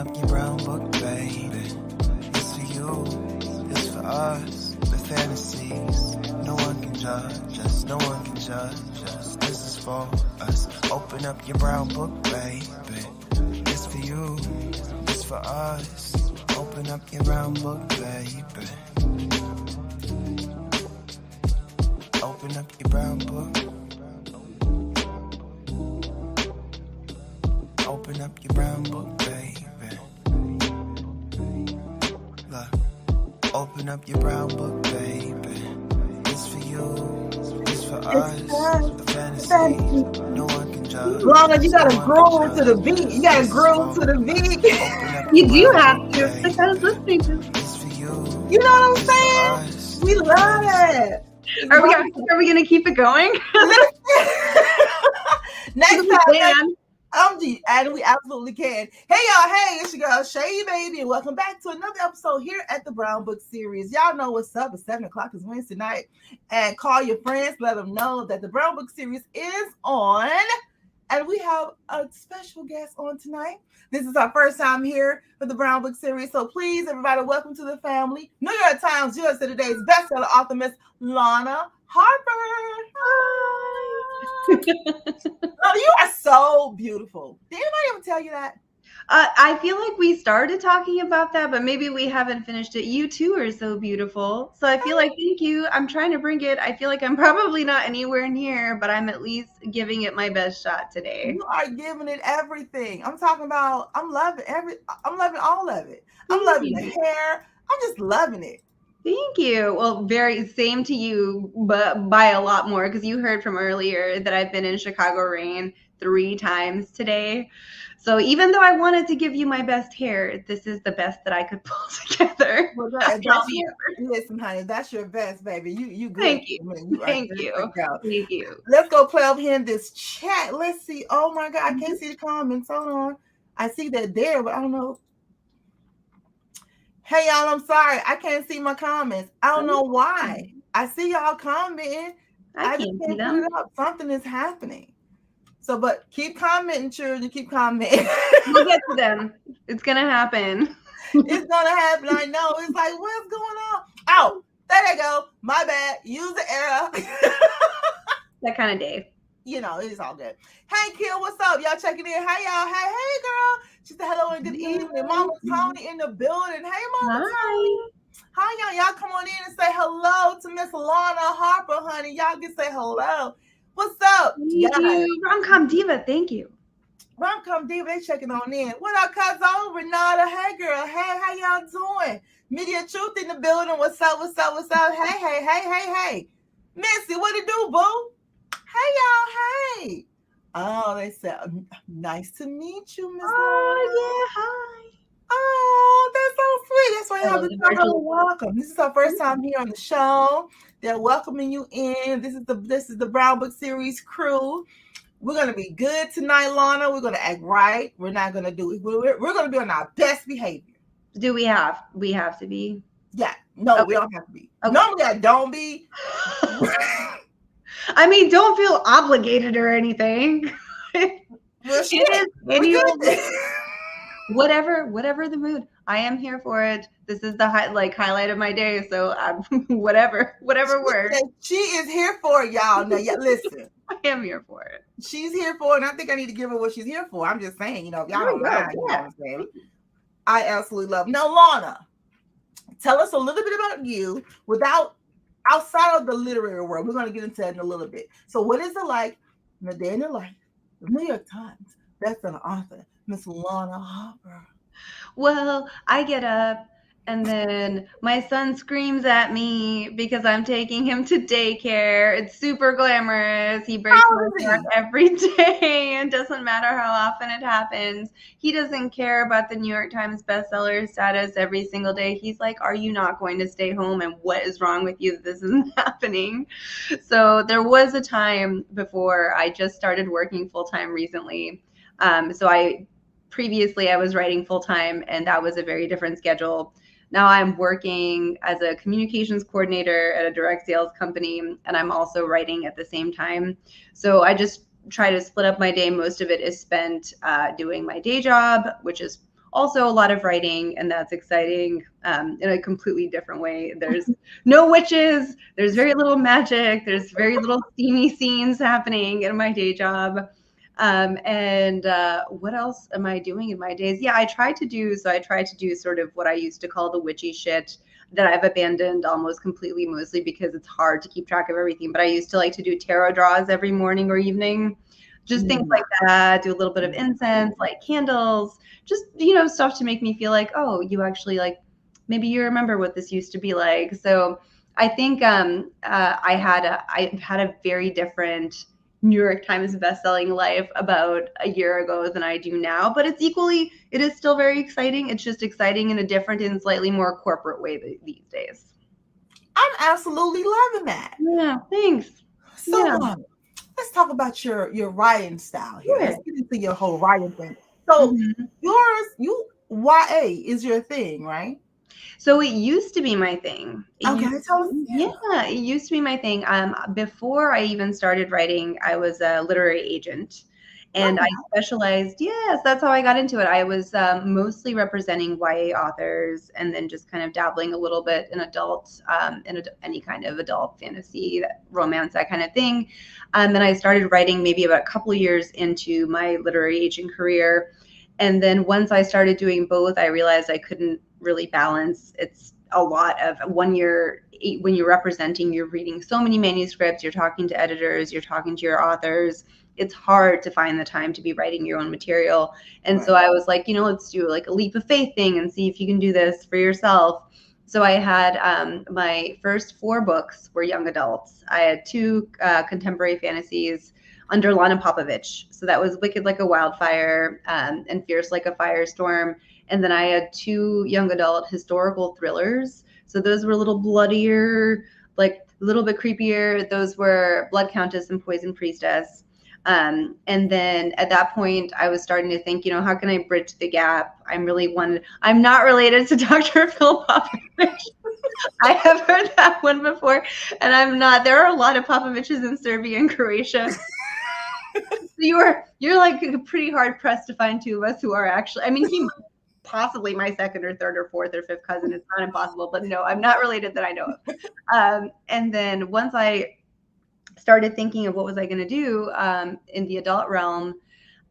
up your brown book, baby. It's for you, it's for us. The fantasies, no one can judge us, no one can judge us. This is for us. Open up your brown book, baby. It's for you, it's for us. Open up your brown book, baby. Open up your brown book. Open up your brown book, baby. Look. Open up your brown book, baby. It's for you, it's for us. The fantasy, no one can judge. Lana, you gotta groove to the beat. You gotta groove to the beat. You do have to, because listening to. It's for you. You know what I'm saying? We love it. Are we gonna keep it going? Next time. And we absolutely can. Hey y'all, hey, it's your girl Shay Baby, and welcome back to another episode here at the Brown Book Series. Y'all know what's up. It's 7 o'clock. It's Wednesday night, and call your friends, let them know that the Brown Book Series is on, and we have a special guest on tonight. This is our first time here for the Brown Book Series, so please, everybody, welcome to the family. New York Times USA Today's bestseller author, Miss Lana Harper. Oh, you are so beautiful. Did anybody ever tell you that? I feel like we started talking about that, but maybe we haven't finished it. You too are so beautiful. So I feel like, thank you. I'm trying to bring it. I feel like I'm probably not anywhere near, but I'm at least giving it my best shot today. You are giving it everything. I'm talking about, I'm loving all of it. I'm loving the hair. I'm just loving it. Thank you. Well, very same to you, but by a lot more, because you heard from earlier that I've been in Chicago rain 3 times today. So even though I wanted to give you my best hair, this is the best that I could pull together. Well, listen, honey, that's your best, baby. You good. Thank you. Thank you. Let's go play over here in this chat. Let's see. Oh my God, I can't see the comments. Hold on. I see that there, but I don't know. Hey y'all, I'm sorry. I can't see my comments. I don't know why. I see y'all commenting. I just can't put it up. Something is happening. So, but keep commenting, children. Keep commenting. We'll get to them. It's gonna happen. It's gonna happen. I know. It's like, what's going on? Oh, there they go. My bad. Use the error. That kind of day. You know, it's all good. Hey, Kill, what's up? Y'all checking in? Hey, y'all. Hey, girl. She said hello and good evening. Mama Tony in the building. Hey, Mama Tony. Hi, y'all. Y'all come on in and say hello to Miss Lana Harper, honey. Y'all can say hello. What's up? Rom-com Diva, thank you. Rom-com Diva, they checking on in. What up, Cuzzo? Renata, hey, girl. Hey, how y'all doing? Media Truth in the building. What's up? What's up? What's up? Hey. Missy, what it do, boo? Hey, y'all. Hey. Oh, they said, nice to meet you, Miss. Oh, yeah. Hi. Oh, that's so sweet. That's why I have to tell her welcome. This is our first time here on the show. They're welcoming you in. This is the Brown Book Series crew. We're gonna be good tonight, Lana. We're gonna act right. We're not gonna do it. We're gonna be on our best behavior. Do we have? We have to be. Yeah. No, okay. We don't have to be. Okay. Normally, I don't be. I mean, don't feel obligated or anything. Well, whatever the mood. I am here for it. This is the highlight of my day. So whatever works. She is here for it, y'all. Now, listen. I am here for it. She's here for it, and I think I need to give her what she's here for. I'm just saying, if y'all don't mind, you know what I'm saying? I absolutely love it. Now, Lana, tell us a little bit about you outside of the literary world. We're going to get into that in a little bit. So what is it like in the day in the life of New York Times bestselling author, Miss Lana Harper? Well, I get up and then my son screams at me because I'm taking him to daycare. It's super glamorous. He breaks my heart every day, and doesn't matter how often it happens. He doesn't care about the New York Times bestseller status every single day. He's like, are you not going to stay home? And what is wrong with you that this isn't happening? So there was a time before I just started working full-time recently. Previously I was writing full-time, and that was a very different schedule. Now I'm working as a communications coordinator at a direct sales company, and I'm also writing at the same time. So I just try to split up my day. Most of it is spent doing my day job, which is also a lot of writing, and that's exciting in a completely different way. There's no witches, there's very little magic, there's very little steamy scenes happening in my day job. And what else am I doing in my days? Yeah, I try to do sort of what I used to call the witchy shit that I've abandoned almost completely, mostly because it's hard to keep track of everything. But I used to like to do tarot draws every morning or evening, just things like that, do a little bit of incense, light candles, just, stuff to make me feel like, oh, you actually like, maybe you remember what this used to be like. So I think I had a very different New York Times bestselling life about a year ago than I do now, but it is still very exciting. It's just exciting in a different and slightly more corporate way these days. I'm absolutely loving that. Yeah, thanks. So let's talk about your writing style here. Let's get into your whole writing thing. So YA is your thing, right? So it used to be my thing. It used to be my thing. Before I even started writing, I was a literary agent, and I specialized. Yes, that's how I got into it. I was mostly representing YA authors, and then just kind of dabbling a little bit in any kind of adult fantasy, romance, that kind of thing. Then I started writing maybe about a couple of years into my literary agent career. And then once I started doing both, I realized I couldn't really balance. It's a lot of when you're representing, you're reading so many manuscripts, you're talking to editors, you're talking to your authors. It's hard to find the time to be writing your own material. And so I was like, let's do like a leap of faith thing and see if you can do this for yourself. So I had my first 4 books were young adults. I had 2 contemporary fantasies under Lana. So that was Wicked Like a Wildfire and Fierce Like a Firestorm. And then I had 2 young adult historical thrillers. So those were a little bloodier, like a little bit creepier. Those were Blood Countess and Poison Priestess. And then at that point, I was starting to think, how can I bridge the gap? I'm not related to Dr. Phil Popovich. I have heard that one before, and I'm not. There are a lot of Popoviches in Serbia and Croatia. So you're like pretty hard pressed to find 2 of us who are actually, he possibly my second or third or fourth or fifth cousin. It's not impossible, but no, I'm not related that I know of. And then once I started thinking of what was I going to do in the adult realm,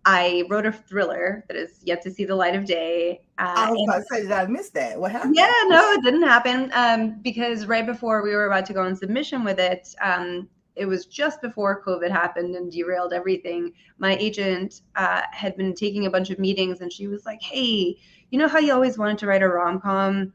I wrote a thriller that is yet to see the light of day. I was about to say, did I miss that? What happened? Yeah, no, it didn't happen because right before we were about to go on submission with it, it was just before COVID happened and derailed everything. My agent had been taking a bunch of meetings, and she was like, hey, you know how you always wanted to write a rom-com?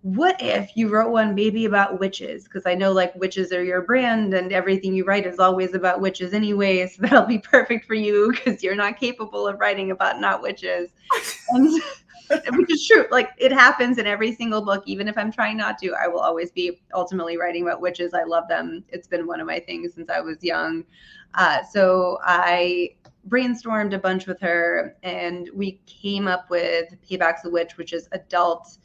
What if you wrote one maybe about witches? Because I know like witches are your brand and everything you write is always about witches anyway. So that'll be perfect for you because you're not capable of writing about not witches. And which is true. Like it happens in every single book. Even if I'm trying not to, I will always be ultimately writing about witches. I love them. It's been one of my things since I was young. So I brainstormed a bunch with her and we came up with Payback's a Witch, which is adult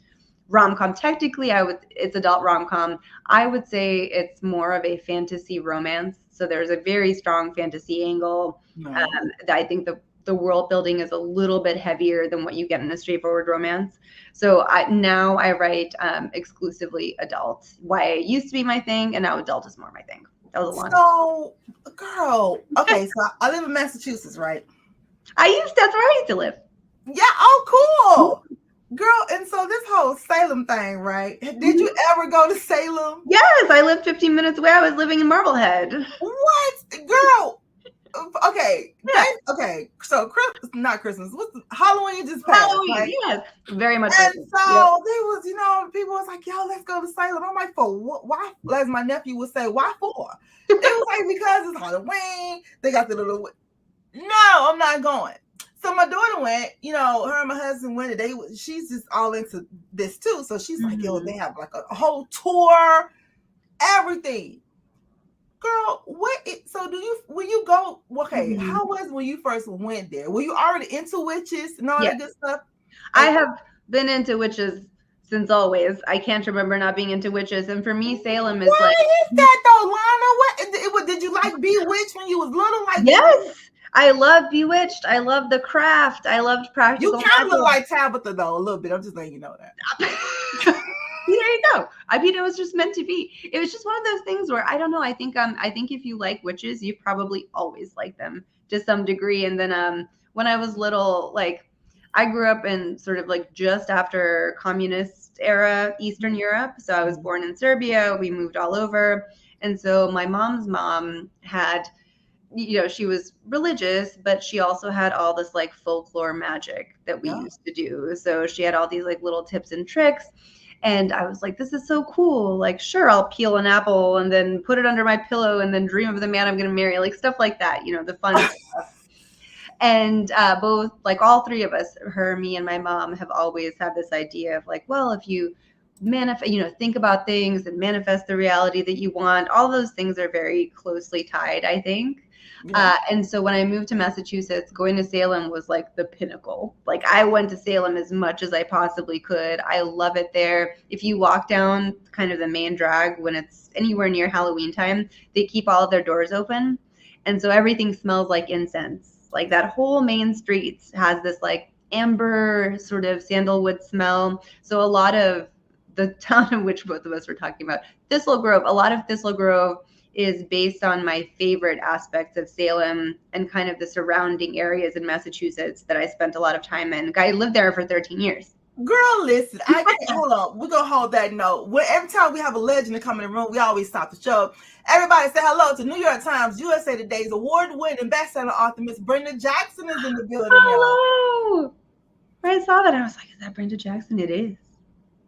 rom-com. Technically, it's adult rom-com. I would say it's more of a fantasy romance. So there's a very strong fantasy angle. That I think the world building is a little bit heavier than what you get in a straightforward romance. So now I write exclusively adult. YA used to be my thing, and now adult is more my thing. That was a long time. Girl, okay, so I live in Massachusetts, right? That's where I used to live. Yeah, oh, cool. Girl, and so this whole Salem thing, right? Did you ever go to Salem? Yes, I lived 15 minutes away. I was living in Marblehead. What? Girl. Okay. Yeah. Okay. So not Christmas. Halloween just passed. Halloween, right? Yes. Very much. And so they was, people was like, yo, let's go to Salem. I'm like, for what? Why? As my nephew would say, why for? It was like, because it's Halloween. They got the little. No, I'm not going. So my daughter went, her and my husband went, and she's just all into this too. So she's like, yo, they have like a whole tour, everything. Girl, will you go? Okay, how was when you first went there? Were you already into witches and all that good stuff? I have been into witches since always. I can't remember not being into witches. And for me, Salem is what is that though, Lana? What did you like Bewitched when you was little? Like yes. I love Bewitched. I love The Craft. I loved Practical You kind of look Magic. like Tabitha though, a little bit. I'm just letting you know that. There you go. I mean, it was just meant to be. It was just one of those things where I don't know. I think if you like witches, you probably always like them to some degree. And then when I was little, like I grew up in sort of like just after communist era Eastern Europe. So I was born in Serbia. We moved all over. And so my mom's mom had, she was religious, but she also had all this like folklore magic that we used to do. So she had all these like little tips and tricks. And I was like, this is so cool. Like, sure, I'll peel an apple and then put it under my pillow and then dream of the man I'm going to marry, like stuff like that, the fun stuff. And both, like all three of us, her, me, and my mom, have always had this idea of like, well, if you think about things and manifest the reality that you want, all those things are very closely tied, I think. Yeah. And so when I moved to Massachusetts, going to Salem was like the pinnacle. Like I went to Salem as much as I possibly could. I love it there. If you walk down kind of the main drag when it's anywhere near Halloween time, they keep all of their doors open. And so everything smells like incense. Like that whole main street has this like amber sort of sandalwood smell. So a lot of the town in which both of us were talking about, Thistle Grove, a lot of Thistle Grove is based on my favorite aspects of Salem and kind of the surrounding areas in Massachusetts that I spent a lot of time in. I lived there for 13 years. Girl, listen, I can't hold on. We're gonna hold that note. Every time we have a legend to come in the room, we always stop the show. Everybody say hello to New York Times, USA Today's award-winning bestselling author, Miss Brenda Jackson, is in the building. Hello. When I saw that, I was like, is that Brenda Jackson? It is.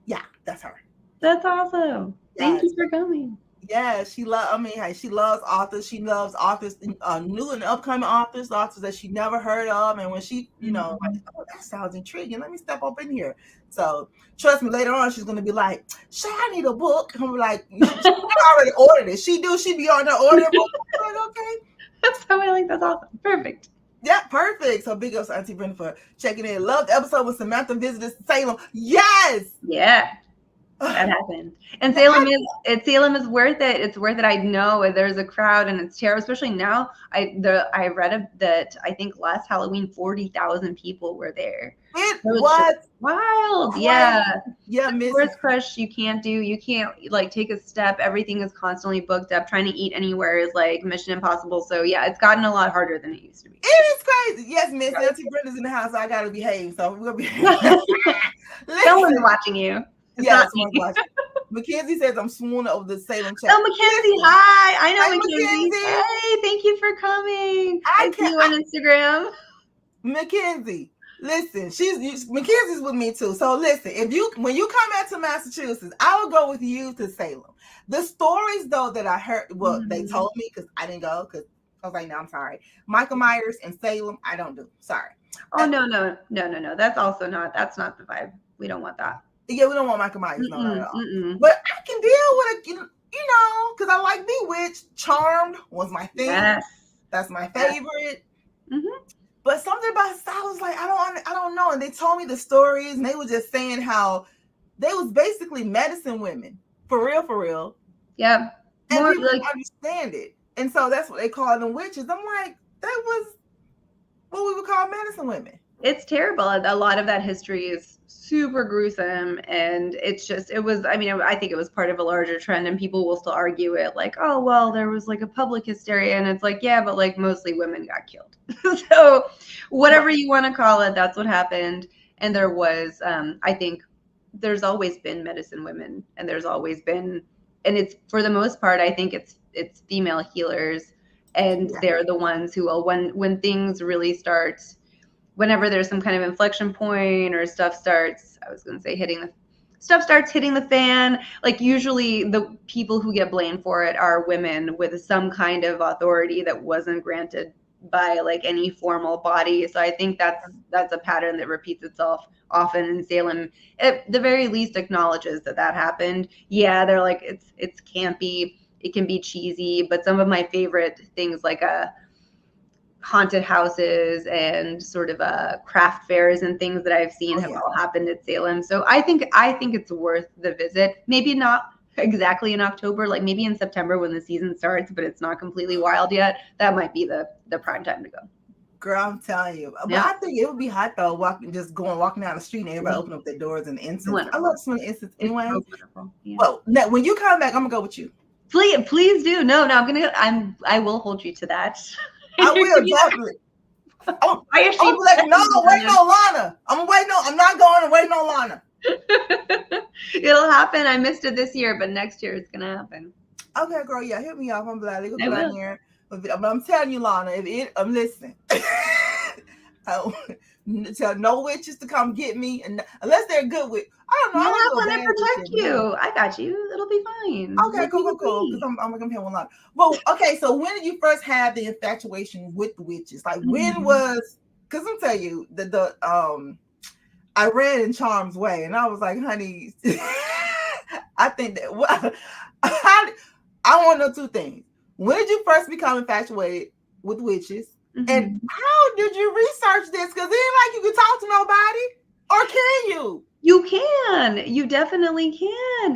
Yeah, that's her. That's awesome. Thank you for coming. Yeah, she loves authors. She loves authors, new and upcoming authors that she never heard of. And when she, like, oh, that sounds intriguing. Let me step up in here. So trust me, later on, she's going to be like, Shay, I need a book. I'm like, she already ordered it. She be on her order book. I'm like, okay. That's how I like. That's awesome. Perfect. Yeah, perfect. So big ups to Auntie Brenda for checking in. Loved the episode with Samantha visited Salem. Yes. Yeah. That happened. And Salem is worth it. It's worth it. I know there's a crowd and it's terrible, especially now. I read that I think last Halloween 40,000 people were there. It was wild. Yeah. Yeah, First crush you can't like take a step. Everything is constantly booked up. Trying to eat anywhere is like mission impossible. So yeah, it's gotten a lot harder than it used to be. It is crazy. Yes, Miss Auntie Brenda's in the house, so I gotta behave. So we'll be someone's watching you. Yes, Mackenzie says I'm swooning over the Salem chat. Oh, Mackenzie, hi. I know Mackenzie. Hey, thank you for coming. I see you on Instagram. Mackenzie, listen, Mackenzie's with me too. So listen, when you come back to Massachusetts, I will go with you to Salem. The stories though that I heard, they told me because I didn't go because I was like, no, I'm sorry. Michael Myers and Salem, I don't do. Sorry. Oh no. That's not the vibe. We don't want that. Yeah, we don't want Michael Myers, no, not at all. But I can deal with it, because I like Bewitched. Charmed was my thing. Yes. That's my favorite. Mm-hmm. But something about I was like, I don't know. And they told me the stories, and they were just saying how they was basically medicine women, for real. Yeah, and people didn't understand it, and so that's what they call them witches. I'm like, that was what we would call medicine women. It's terrible. A lot of that history is super gruesome, and I think it was part of a larger trend, and people will still argue it like, oh, well, there was like a public hysteria, and it's like, yeah, but like mostly women got killed. So whatever you want to call it, that's what happened. And there was, I think there's always been medicine women, and there's always been, and it's for the most part, I think it's female healers, and they're the ones who will, when things really start, whenever there's some kind of inflection point or stuff starts hitting the fan, like usually the people who get blamed for it are women with some kind of authority that wasn't granted by like any formal body. So I think that's a pattern that repeats itself often in Salem. At the very least acknowledges that happened. Yeah, they're like, it's campy, it can be cheesy, but some of my favorite things like haunted houses and sort of craft fairs and things that I've seen have all happened at Salem. So I think it's worth the visit. Maybe not exactly in October, like maybe in September when the season starts, but it's not completely wild yet. That might be the prime time to go. Girl, I'm telling you. But Yeah. I think it would be hot though, walking down the street and everybody open up their doors and incense. Wonderful. I love smelling incense anyway. So wonderful. Yeah. Well, now, when you come back, I'm gonna go with you. Please do. No, I will hold you to that. I will definitely. I'm like, no, waiting on Lana. I'm not going to wait on Lana. It'll happen. I missed it this year, but next year it's gonna happen. Okay, girl, yeah, hit me up. I'm glad they go down here. But I'm telling you, Lana, I'm listening. Tell no witches to come get me, and unless they're good with. I don't know. I want to protect you. I got you. It'll be fine. Okay, cool. Because I'm gonna pay one lot. Well, okay. So when did you first have the infatuation with the witches? Like when was? Because I'm tell you the I read in Charm's Way, and I was like, honey, I think that I want to know two things. When did you first become infatuated with witches? And how did you research this? Because it ain't like you can talk to nobody, or can you? You can. You definitely can.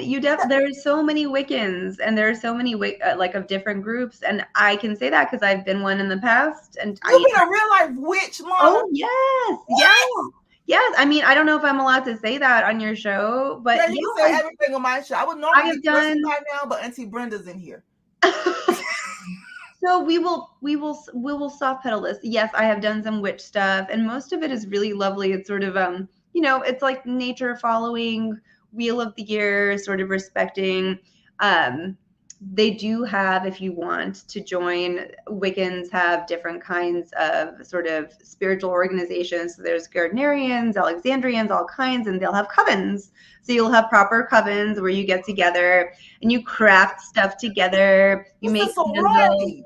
There's so many Wiccans, and there are so many like of different groups, and I can say that because I've been one in the past. And you've been a real life witch, Lana? Oh yes. Yes. I mean, I don't know if I'm allowed to say that on your show, but yeah, you can say everything on my show. I would normally be right now, but Auntie Brenda's in here. So we will soft pedal this. Yes, I have done some witch stuff, and most of it is really lovely. It's sort of it's like nature following, wheel of the year, sort of respecting. They do have, if you want to join, Wiccans have different kinds of sort of spiritual organizations. So there's Gardnerians, Alexandrians, all kinds, and they'll have covens. So you'll have proper covens where you get together and you craft stuff together. You make candles.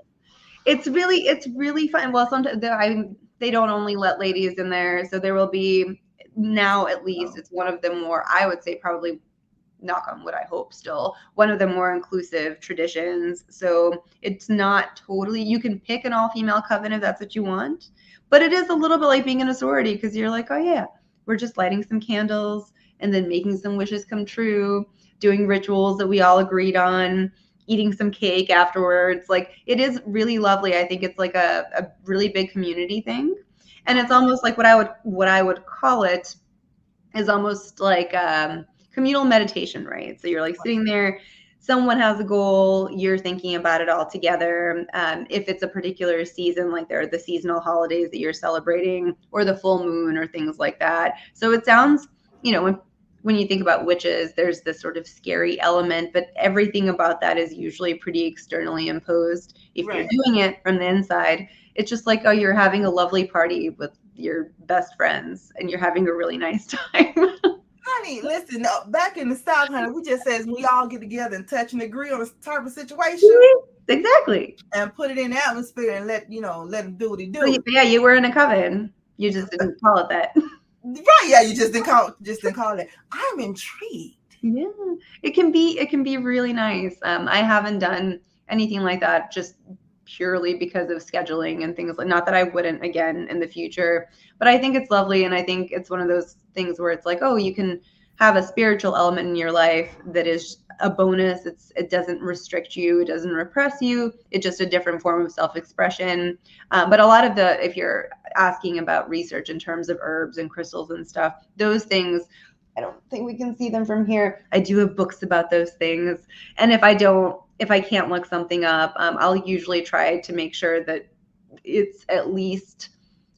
It's really fun. Well, sometimes they don't only let ladies in there, so there will be now at least it's one of the more, I would say probably, knock on wood, I hope still, one of the more inclusive traditions. So it's not totally, you can pick an all-female coven if that's what you want, but it is a little bit like being in a sorority because you're like, oh yeah, we're just lighting some candles and then making some wishes come true, doing rituals that we all agreed on, eating some cake afterwards. Like, it is really lovely. I think it's like a really big community thing. And it's almost like what I would call it is almost like communal meditation, right? So you're like sitting there, someone has a goal, you're thinking about it all together. If it's a particular season, like there are the seasonal holidays that you're celebrating, or the full moon, or things like that. So it sounds, when you think about witches, there's this sort of scary element, but everything about that is usually pretty externally imposed. If you're doing it from the inside, it's just like, oh, you're having a lovely party with your best friends and you're having a really nice time. Honey, listen, back in the South, honey, we just says we all get together and touch and agree on a type of situation. Exactly. And put it in the atmosphere and let him do what he do. So, yeah, you were in a coven. You just didn't call it that. Right, yeah, you just didn't call it. I'm intrigued. Yeah, it can be really nice. I haven't done anything like that just purely because of scheduling and things like, not that I wouldn't again in the future, but I think it's lovely. And I think it's one of those things where it's like, oh, you can have a spiritual element in your life that is a bonus. It doesn't restrict you. It doesn't repress you. It's just a different form of self-expression. But a lot of if you're asking about research in terms of herbs and crystals and stuff, those things, I don't think we can see them from here. I do have books about those things. And if I can't look something up, I'll usually try to make sure that it's at least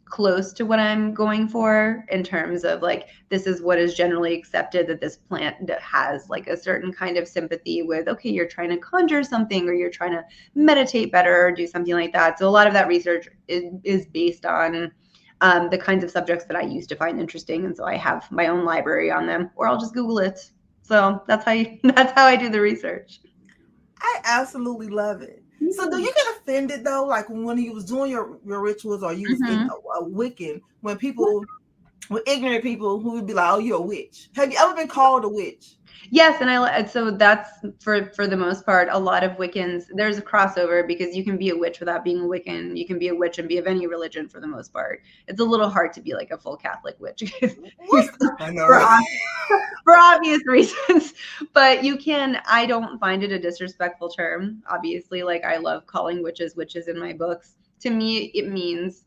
close to what I'm going for in terms of like, this is what is generally accepted, that this plant has like a certain kind of sympathy with, okay, you're trying to conjure something or you're trying to meditate better or do something like that. So a lot of that research is based on the kinds of subjects that I used to find interesting. And so I have my own library on them, or I'll just Google it. So that's how I do the research. I absolutely love it. So do you get offended though, like when you was doing your rituals, or you was in a Wiccan, when ignorant people who would be like, oh, you're a witch? Have you ever been called a witch? Yes, and so that's for the most part. A lot of Wiccans, there's a crossover because you can be a witch without being a Wiccan. You can be a witch and be of any religion for the most part. It's a little hard to be like a full Catholic witch. I know, right? For obvious reasons, but you can. I don't find it a disrespectful term. Obviously, like I love calling witches in my books. To me, it means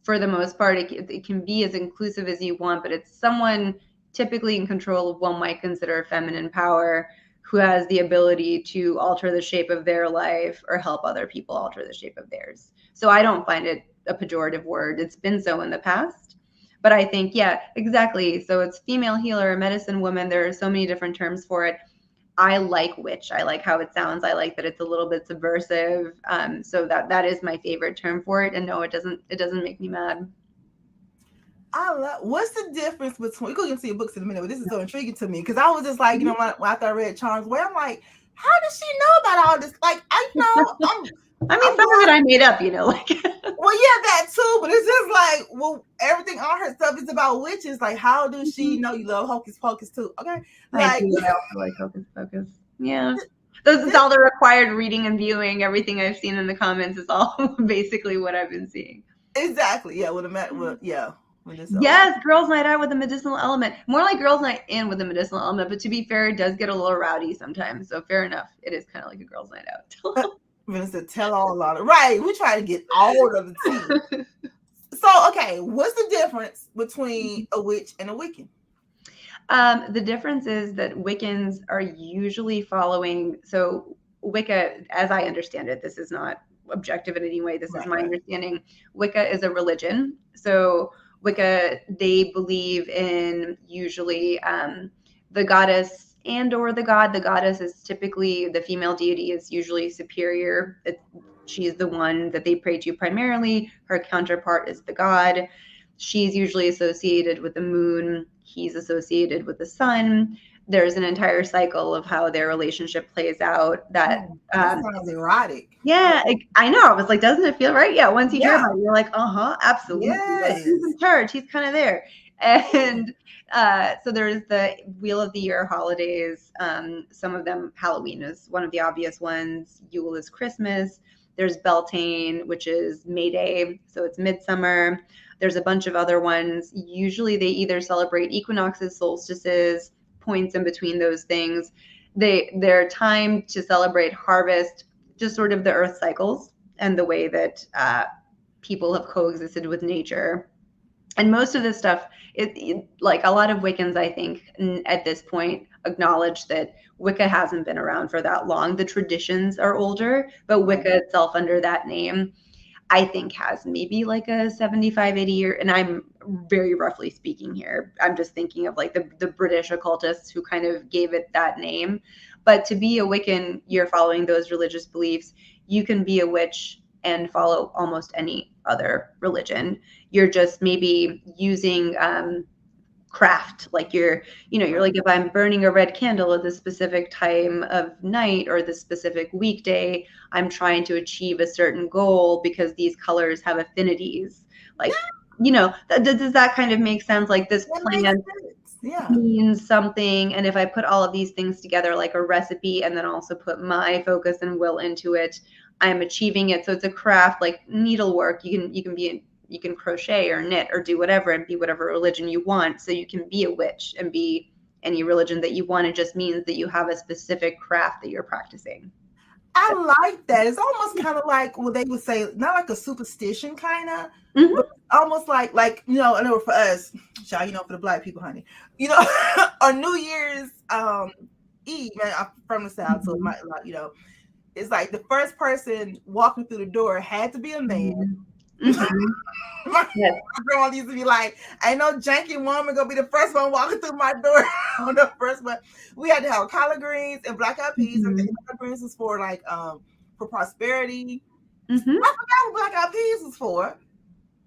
for the most part, it can be as inclusive as you want, but it's someone typically in control of what one might consider feminine power, who has the ability to alter the shape of their life or help other people alter the shape of theirs. So I don't find it a pejorative word. It's been so in the past. But I think, yeah, exactly. So it's female healer, medicine woman. There are so many different terms for it. I like witch. I like how it sounds. I like that it's a little bit subversive. So that is my favorite term for it. And no, it doesn't make me mad. What's the difference between, we're going to see your books in a minute, but this is so intriguing to me because I was just like, you know, when after I read Charms Way, I'm like, how does she know about all this? Like, some of it I made up, you know, like. Well, yeah, that too, but it's just like, well, everything on her stuff is about witches. Like, how does she know you love Hocus Pocus too? Okay, I also like Hocus Pocus. Yeah, this is all the required reading and viewing. Everything I've seen in the comments is all basically what I've been seeing. Exactly. Yeah. Yes, girls' night out with a medicinal element. More like girls' night in with a medicinal element, but to be fair, it does get a little rowdy sometimes. So fair enough. It is kind of like a girls' night out. Minister, tell all about it. Right. We try to get all of the tea. So, okay, what's the difference between a witch and a Wiccan? The difference is that Wiccans are usually following. So Wicca, as I understand it, this is not objective in any way. This is my understanding. Wicca is a religion. So Wicca, they believe in usually the goddess and or the god. The goddess is typically, the female deity is usually superior. She's the one that they pray to primarily. Her counterpart is the god. She's usually associated with the moon. He's associated with the sun. There's an entire cycle of how their relationship plays out. That sounds erotic. Yeah, I know. I was like, doesn't it feel right? Yeah. Once you hear about it, you're like, absolutely. Yes. Like, he's in charge. He's kind of there. And so there's the Wheel of the Year holidays. Some of them, Halloween is one of the obvious ones. Yule is Christmas. There's Beltane, which is May Day. So it's midsummer. There's a bunch of other ones. Usually they either celebrate equinoxes, solstices, points in between those things. They're timed to celebrate harvest, just sort of the earth cycles and the way that people have coexisted with nature. And most of this stuff, like a lot of Wiccans, I think, at this point, acknowledge that Wicca hasn't been around for that long. The traditions are older, but Wicca itself under that name, I think, has maybe like a 75, 80 year, and I'm very roughly speaking here. I'm just thinking of like the British occultists who kind of gave it that name. But to be a Wiccan, you're following those religious beliefs. You can be a witch and follow almost any other religion. You're just maybe using craft, like you're like, if I'm burning a red candle at this specific time of night or this specific weekday, I'm trying to achieve a certain goal because these colors have affinities. Like, does that kind of make sense? Like this plant means something, and if I put all of these things together like a recipe and then also put my focus and will into it, I'm achieving it. So it's a craft, like needlework. You can crochet or knit or do whatever and be whatever religion you want. So you can be a witch and be any religion that you want. It just means that you have a specific craft that you're practicing. I like that. It's almost kind of like what they would say, not like a superstition kind of, but almost like, I know for us, for the Black people, honey, on New Year's Eve, man, I'm from the South, so it's like the first person walking through the door had to be a man. My grandma used to be like, ain't no janky woman gonna be the first one walking through my door on the first one. We had to have collard greens and black eyed peas. And collard greens was for like for prosperity. I forgot what black eyed peas was for.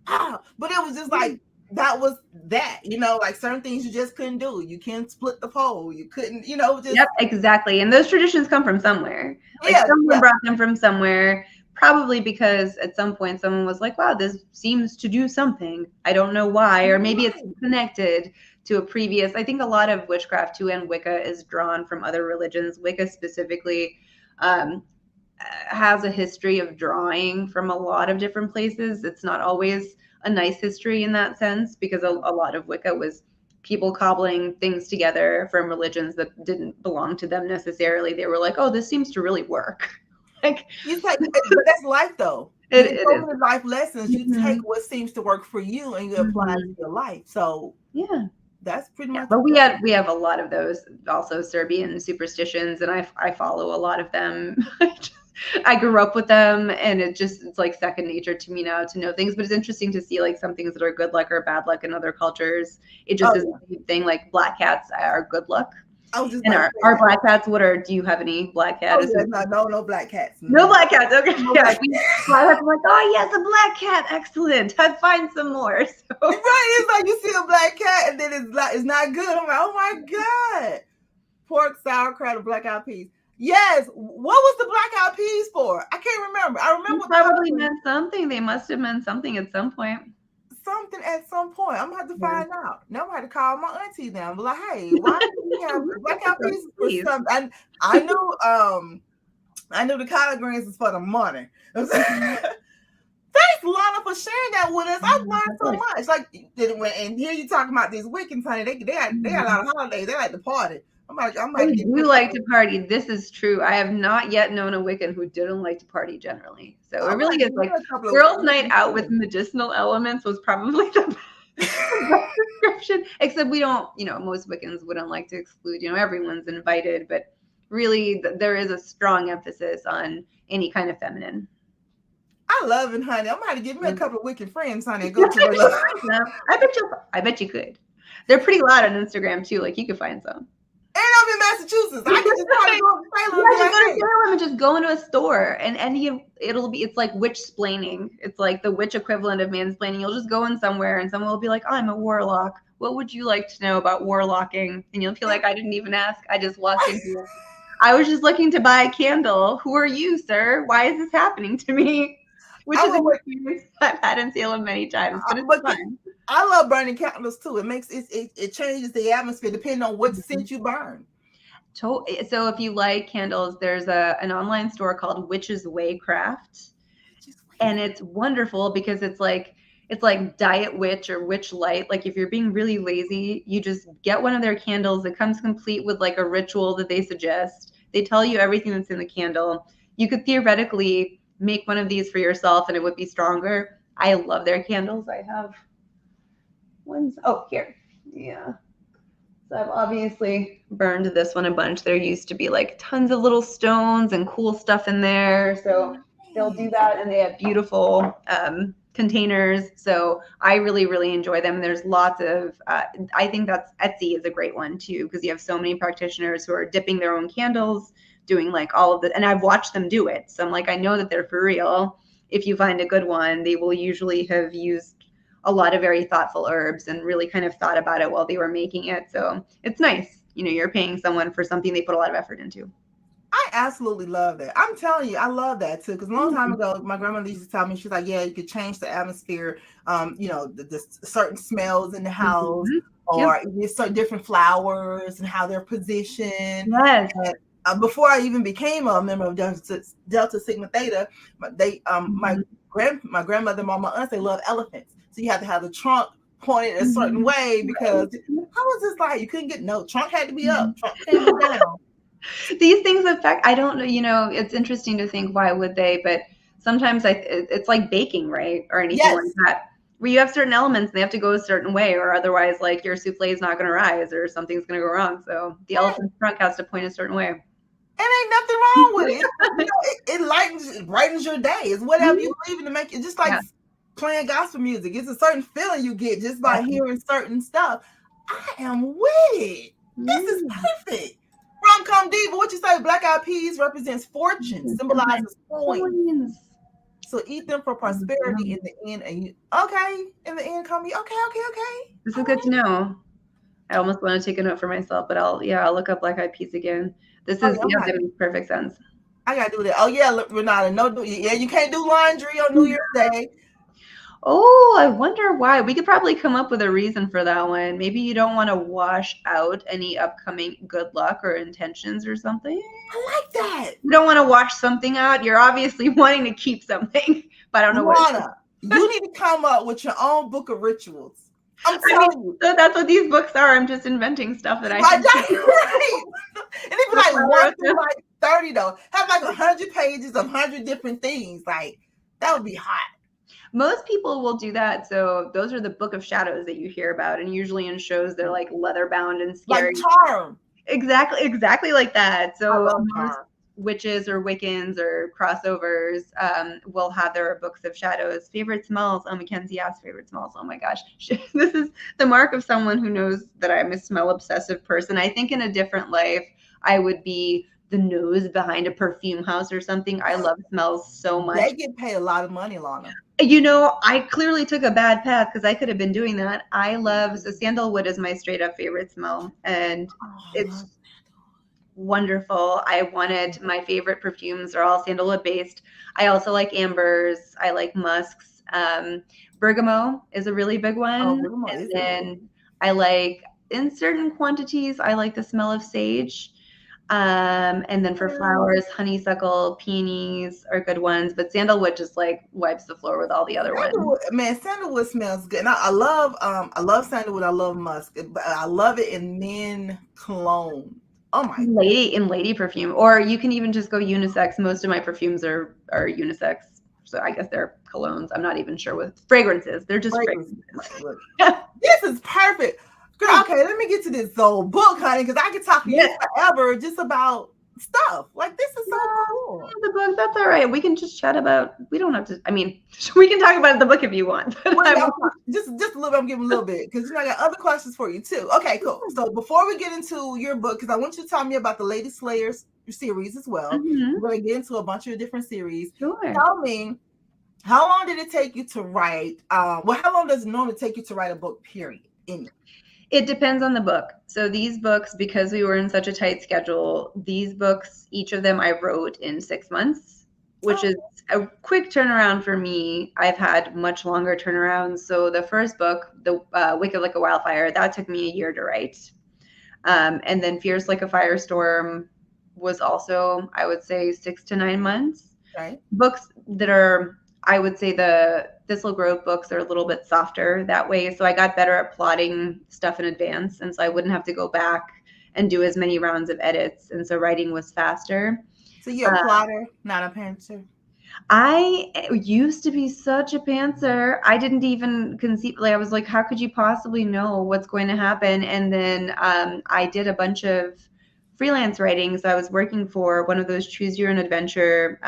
But it was just like that was that, like certain things you just couldn't do. You can't split the pole. You couldn't, just Yep, exactly. And those traditions come from somewhere. Like someone brought them from somewhere. Probably because at some point someone was like, wow, this seems to do something. I don't know why. Or maybe it's connected to a previous. I think a lot of witchcraft too and Wicca is drawn from other religions. Wicca specifically has a history of drawing from a lot of different places. It's not always a nice history in that sense, because a lot of Wicca was people cobbling things together from religions that didn't belong to them necessarily. They were like, oh, this seems to really work. It's like, but that's life though. It so many life lessons. You take what seems to work for you and you apply it to your life. So yeah, that's pretty much. But we have a lot of those also Serbian superstitions, and I follow a lot of them. I grew up with them, and it's like second nature to me now to know things. But it's interesting to see like some things that are good luck or bad luck in other cultures. It just isn't the same thing. Like black cats are good luck. And our black cats, do you have any black cats? No black cats. No black cats. Okay. Yeah. I'm like, oh yes, a black cat. Excellent. I'd find some more. So. Right. It's like you see a black cat and then it's not good. I'm like, oh my God. Pork, sauerkraut, and black eyed peas. Yes. What was the black eyed peas for? I can't remember. I remember it probably meant something. They must have meant something at some point. Something at some point. I'm gonna have to find out. Now I'm gonna have to call my auntie now and be like, hey, why do we have black eyed peas for something? And I knew the collard greens is for the money. Thanks, Lana, for sharing that with us. I've learned so much. Like, and here you talking about these Wiccans, honey. They got a lot of holidays. They like to party. You like to party. This is true. I have not yet known a Wiccan who didn't like to party generally. So it really is like girls' night out with medicinal elements was probably the best description. Except we don't, most Wiccans wouldn't like to exclude, everyone's invited, but really there is a strong emphasis on any kind of feminine. I love it, honey. I'm going to give me a couple of Wiccan friends, honey, and go to their I bet you could. They're pretty loud on Instagram too. Like you could find some. And I'm in Massachusetts. I can just probably go to Salem. And just go into a store and it's like witch-splaining. It's like the witch equivalent of mansplaining. You'll just go in somewhere and someone will be like, oh, I'm a warlock. What would you like to know about warlocking? And you'll feel like I didn't even ask. I just walked in here. I was just looking to buy a candle. Who are you, sir? Why is this happening to me? Which is an experience I've had in Salem many times, but it's fun. I love burning candles too. It makes it changes the atmosphere depending on what scent you burn. So if you like candles, there's an online store called Witch's Way Craft, and it's wonderful because it's like Diet Witch or Witch Light. Like if you're being really lazy, you just get one of their candles. It comes complete with like a ritual that they suggest. They tell you everything that's in the candle. You could theoretically make one of these for yourself and it would be stronger. I love their candles. I have ones. Oh, here. Yeah. So I've obviously burned this one a bunch. There used to be like tons of little stones and cool stuff in there. So they'll do that and they have beautiful containers. So I really, really enjoy them. And there's lots of, I think Etsy is a great one too, because you have so many practitioners who are dipping their own candles, doing like all of this. And I've watched them do it. So I'm like, I know that they're for real. If you find a good one, they will usually have used a lot of very thoughtful herbs and really kind of thought about it while they were making it. So it's nice. You're paying someone for something they put a lot of effort into. I absolutely love that. I'm telling you, I love that too. Because a long time ago, my grandmother used to tell me, she's like, yeah, you could change the atmosphere, the certain smells in the house, or certain different flowers and how they're positioned. Yes. And, before I even became a member of Delta Sigma Theta, my grandmother and my aunts, they love elephants. So you have to have the trunk pointed a certain way because how was this like? You couldn't get trunk had to be up, trunk can't be down. These things affect, I don't know, it's interesting to think why would they, but sometimes it's like baking, right? Or anything like that, where you have certain elements and they have to go a certain way, or otherwise like your souffle is not going to rise or something's going to go wrong. So the elephant's trunk has to point a certain way. And ain't nothing wrong with it. It brightens your day. It's whatever you believe in to make it. Just like playing gospel music. It's a certain feeling you get just by hearing certain stuff. I am with it. This is perfect. Rom-com diva, what you say? Black eyed peas represents fortune, symbolizes coins. So eat them for prosperity in the end. And in the end, come okay. This is good to know. I almost want to take a note for myself, but I'll look up black eyed peas again. This is that makes perfect sense. I gotta do that. Oh yeah, Renata, you can't do laundry on New Year's Day. Oh, I wonder why. We could probably come up with a reason for that one. Maybe you don't want to wash out any upcoming good luck or intentions or something. I like that. You don't want to wash something out. You're obviously wanting to keep something, but I don't know Lana, you need to come up with your own book of rituals. I'm telling you. So that's what these books are. I'm just inventing stuff that I right. And it'd be like 1 through like 30 though. Have like 100 pages of 100 different things. Like That would be hot. Most people will do that. So those are the Book of Shadows that you hear about. And usually in shows, they're like leather bound and scary. Like Charm. Exactly like that. So I love most Charm. witches or Wiccans or crossovers will have their Books of Shadows. Favorite smells. Oh, Mackenzie asked favorite smells. Oh my gosh. This is the mark of someone who knows that I'm a smell obsessive person. I think in a different life, I would be the nose behind a perfume house or something. I love smells so much. They get paid a lot of money, Lana. You know, I clearly took a bad path because I could have been doing that. I love, so sandalwood is my straight up favorite smell, and it's wonderful. I wanted, my favorite perfumes are all sandalwood based. I also like ambers. I like musks. Bergamot is a really big one. And then I like, in certain quantities, I like the smell of sage. And then for flowers, honeysuckle, peonies are good ones, but sandalwood just like wipes the floor with all the other ones. Man, sandalwood smells good. And I love sandalwood. I love musk, but I love it in men cologne. Oh my God. Lady perfume, or you can even just go unisex. Most of my perfumes are unisex, so I guess they're colognes. I'm not even sure with fragrances. They're just fragrances. This is perfect. Girl, okay, let me get to this book, honey, because I could talk to you forever just about stuff. Like, this is so cool. The book, that's all right. We can just chat about, we don't have to, I mean, we can talk about the book if you want. Just a little bit, I'm giving a little bit, because I got other questions for you too. Okay, cool. So before we get into your book, because I want you to tell me about the Lady Slayers series as well. We're going to get into a bunch of different series. Sure. Tell me, how long did it take you to write? How long does it normally take you to write a book, period? It depends on the book. So these books, because we were in such a tight schedule, these books, each of them I wrote in 6 months, which is a quick turnaround for me. I've had much longer turnarounds. So the first book, The Wicked Like a Wildfire, that took me a year to write. And then Fierce Like a Firestorm was also, I would say, 6 to 9 months. Right. Books that are, I would say the Thistle Grove books are a little bit softer that way. So I got better at plotting stuff in advance. And so I wouldn't have to go back and do as many rounds of edits. And so writing was faster. So you're a plotter, not a pantser? I used to be such a pantser. I didn't even conceive, like I was like, how could you possibly know what's going to happen? And then I did a bunch of freelance writing. So I was working for one of those choose your own adventure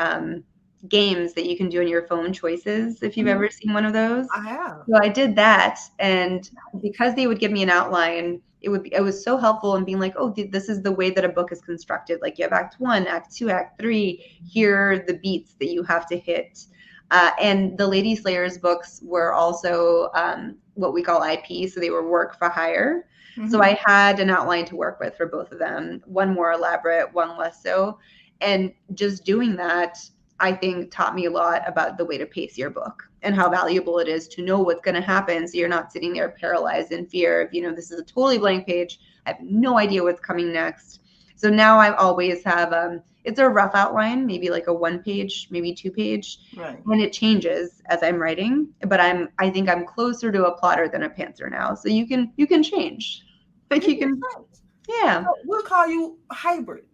games that you can do on your phone, Choices, if you've ever seen one of those. I have. So I did that, and because they would give me an outline, it was so helpful in being like, oh, this is the way that a book is constructed. Like you have Act 1, Act 2, Act 3. Here are the beats that you have to hit. And the Lady Slayers books were also what we call IP, so they were work for hire. So I had an outline to work with for both of them, one more elaborate, one less so. And just doing that, I think, taught me a lot about the way to pace your book and how valuable it is to know what's going to happen. So you're not sitting there paralyzed in fear of, this is a totally blank page. I have no idea what's coming next. So now I always have, it's a rough outline, maybe like a 1 page, maybe 2 page. Right. And it changes as I'm writing, but I think I'm closer to a plotter than a pantser now. So you can change. Like you can, yeah. So we'll call you hybrid.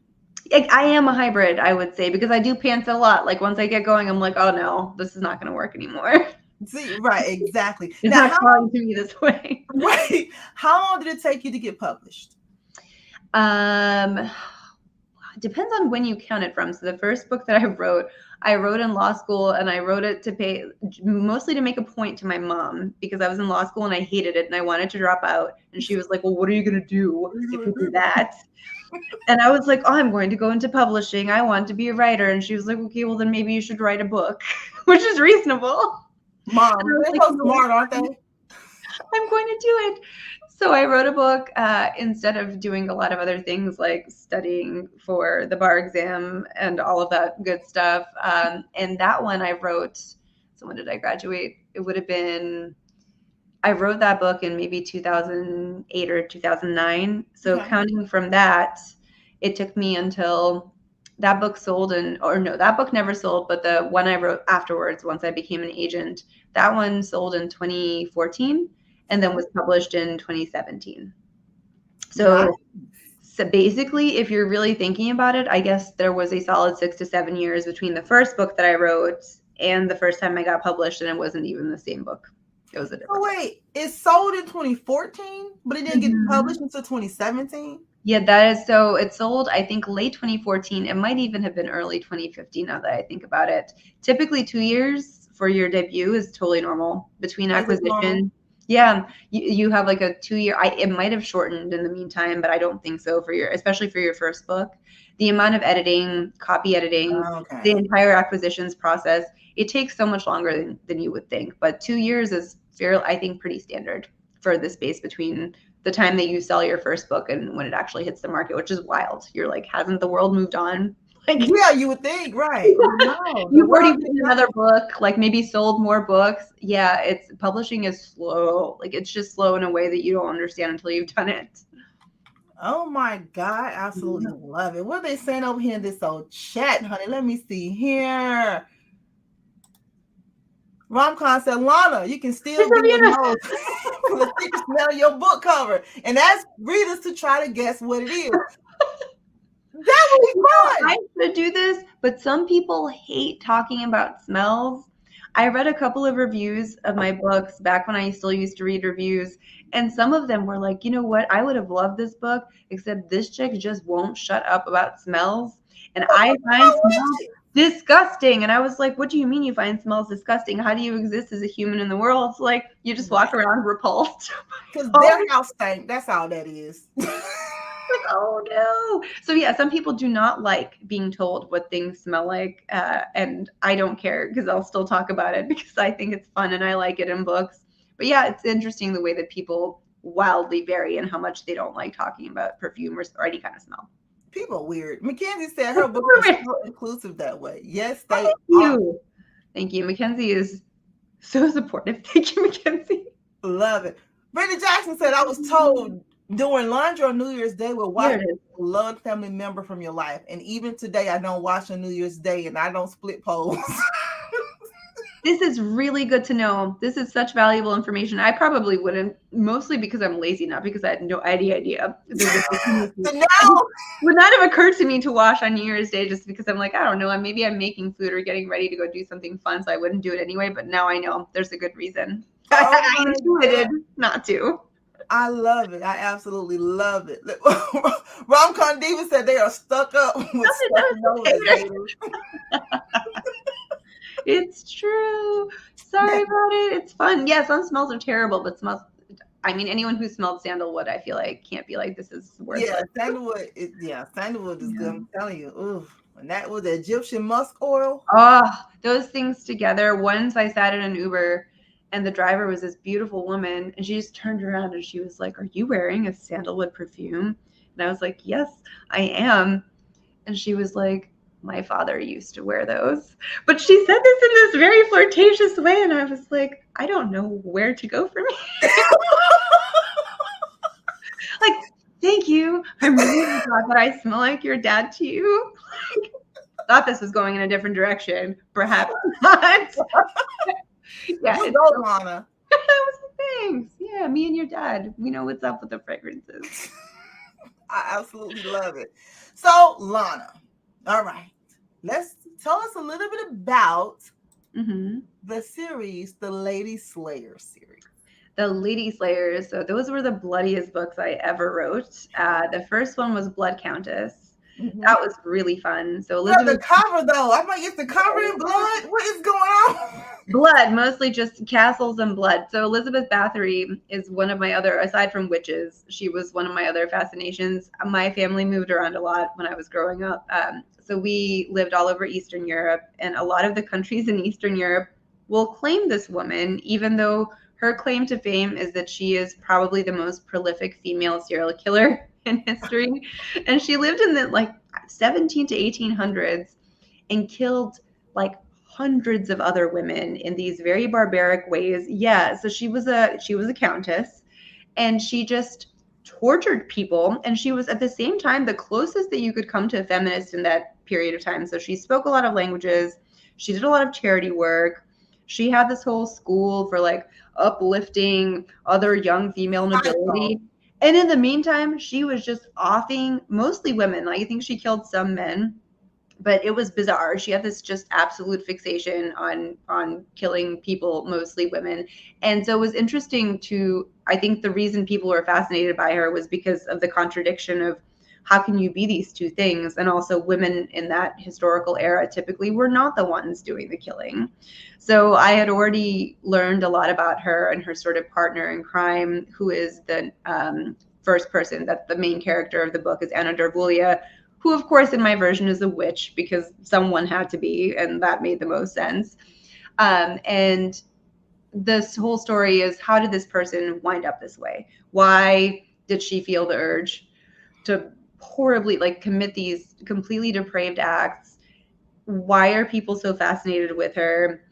I am a hybrid, I would say, because I do pants a lot. Like once I get going, I'm like, oh no, this is not going to work anymore. See, right, exactly. It's not calling to me this way. Right. How long did it take you to get published? Depends on when you count it from. So the first book that I wrote in law school, and I wrote it to pay, mostly to make a point to my mom, because I was in law school and I hated it and I wanted to drop out. And she was like, well, what are you going to do if you do that? And I was like, oh, I'm going to go into publishing. I want to be a writer. And she was like, okay, well, then maybe you should write a book, which is reasonable. Mom, they're so smart, aren't they? I'm going to do it. So I wrote a book instead of doing a lot of other things like studying for the bar exam and all of that good stuff. And that one I wrote, so when did I graduate? It would have been, I wrote that book in maybe 2008 or 2009. So counting from that, it took me until that book sold that book never sold, but the one I wrote afterwards, once I became an agent, that one sold in 2014 and then was published in 2017. So basically, if you're really thinking about it, I guess there was a solid 6 to 7 years between the first book that I wrote and the first time I got published, and it wasn't even the same book. It was a different. Oh wait, it sold in 2014, but it didn't get published until 2017. Yeah, that is so. It sold, I think, late 2014. It might even have been early 2015. Now that I think about it, typically 2 years for your debut is totally normal between acquisition. Yeah, you have like a 2 year. It might have shortened in the meantime, but I don't think so especially for your first book. The amount of editing, copy editing, the entire acquisitions process, it takes so much longer than you would think. But 2 years is I think, pretty standard for the space between the time that you sell your first book and when it actually hits the market, which is wild. You're like, hasn't the world moved on? Like, yeah, you would think, right? No, you've already written another book, like maybe sold more books. Yeah, publishing is slow. Like, it's just slow in a way that you don't understand until you've done it. Oh my God, absolutely love it. What are they saying over here in this old chat, honey? Let me see here. Romcon said, Lana, you can still be your nose from the secret smell of your book cover and ask readers to try to guess what it is. That would be fun. I should do this, but some people hate talking about smells. I read a couple of reviews of my books back when I still used to read reviews, and some of them were like, you know what, I would have loved this book, except this chick just won't shut up about smells. And I find smells disgusting. And I was like, what do you mean you find smells disgusting? How do you exist as a human in the world? Like, you just walk around repulsed. Because their house stank. That's all that is. Like, oh no. So yeah, some people do not like being told what things smell like. And I don't care because I'll still talk about it because I think it's fun and I like it in books. But yeah, it's interesting the way that people wildly vary in how much they don't like talking about perfume or any kind of smell. People are weird. Mackenzie said her book is so inclusive that way. Yes, they Thank you. Mackenzie is so supportive. Thank you, Mackenzie. Love it. Brittany Jackson said, I was told doing laundry on New Year's Day will watch a loved family member from your life. And even today, I don't watch on New Year's Day and I don't split poles. This is really good to know. This is such valuable information. I probably wouldn't, mostly because I'm lazy, not because I had no idea. It would not have occurred to me to wash on New Year's Day just because I'm like, I don't know, maybe I'm making food or getting ready to go do something fun, so I wouldn't do it anyway. But now I know there's a good reason. I intuited not to. I love it. I absolutely love it. Romcon Diva said they are stuck up with It's true. Sorry about it. It's fun. Yeah, some smells are terrible, but anyone who smelled sandalwood, I feel like can't be like, this is worth it. Sandalwood is good. I'm telling you. Ooh. And that was the Egyptian musk oil. Oh, those things together. Once I sat in an Uber and the driver was this beautiful woman and she just turned around and she was like, are you wearing a sandalwood perfume? And I was like, yes, I am. And she was like, my father used to wear those. But she said this in this very flirtatious way. And I was like, I don't know where to go from here. Like, thank you. I'm really glad that I smell like your dad to you. Thought this was going in a different direction. Perhaps not. Yeah, it's so Lana. Thanks. Yeah, me and your dad. We know what's up with the fragrances. I absolutely love it. So, Lana, all right. Let's tell us a little bit about the series, the Lady Slayer series. The Lady Slayers. So those were the bloodiest books I ever wrote. The first one was Blood Countess. That was really fun. So Elizabeth, the cover though, I might get the cover in blood. What is going on? Blood, mostly just castles and blood. So Elizabeth Bathory is one of my other, aside from witches, she was one of my other fascinations. My family moved around a lot when I was growing up. So we lived all over Eastern Europe, and a lot of the countries in Eastern Europe will claim this woman, even though her claim to fame is that she is probably the most prolific female serial killer in history. And she lived in the 17 to 1800s and killed hundreds of other women in these very barbaric ways. Yeah, so she was a countess, and she just tortured people. And she was at the same time the closest that you could come to a feminist in that period of time. So she spoke a lot of languages. She did a lot of charity work. She had this whole school for uplifting other young female nobility. And in the meantime, she was just offing mostly women. I think she killed some men, But it was bizarre. She had this just absolute fixation on killing people, mostly women. And so it was interesting I think the reason people were fascinated by her was because of the contradiction of how can you be these two things? And also women in that historical era typically were not the ones doing the killing. So I had already learned a lot about her and her sort of partner in crime, who is the first person, that the main character of the book is Anna Darvulia, who of course in my version is a witch because someone had to be, and that made the most sense. And this whole story is, how did this person wind up this way? Why did she feel the urge to horribly commit these completely depraved acts? Why are people so fascinated with her?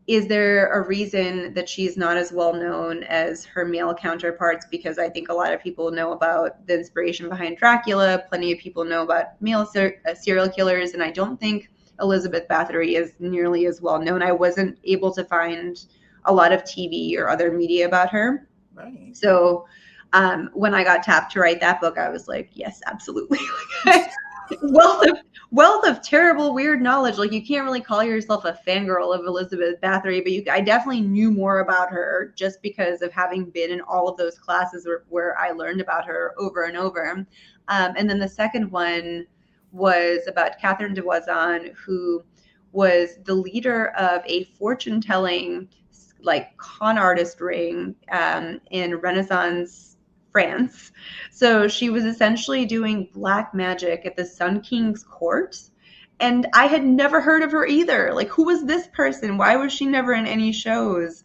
Is there a reason that she's not as well known as her male counterparts? Because I think a lot of people know about the inspiration behind Dracula. Plenty of people know about male serial killers. And I don't think Elizabeth Bathory is nearly as well known. I wasn't able to find a lot of TV or other media about her. Right. So when I got tapped to write that book, I was like, yes, absolutely. Wealth of terrible, weird knowledge. You can't really call yourself a fangirl of Elizabeth Bathory, but I definitely knew more about her just because of having been in all of those classes where I learned about her over and over. And then the second one was about Catherine de Voisin, who was the leader of a fortune-telling, con artist ring in Renaissance France. So she was essentially doing black magic at the Sun King's court. And I had never heard of her either. Who was this person? Why was she never in any shows?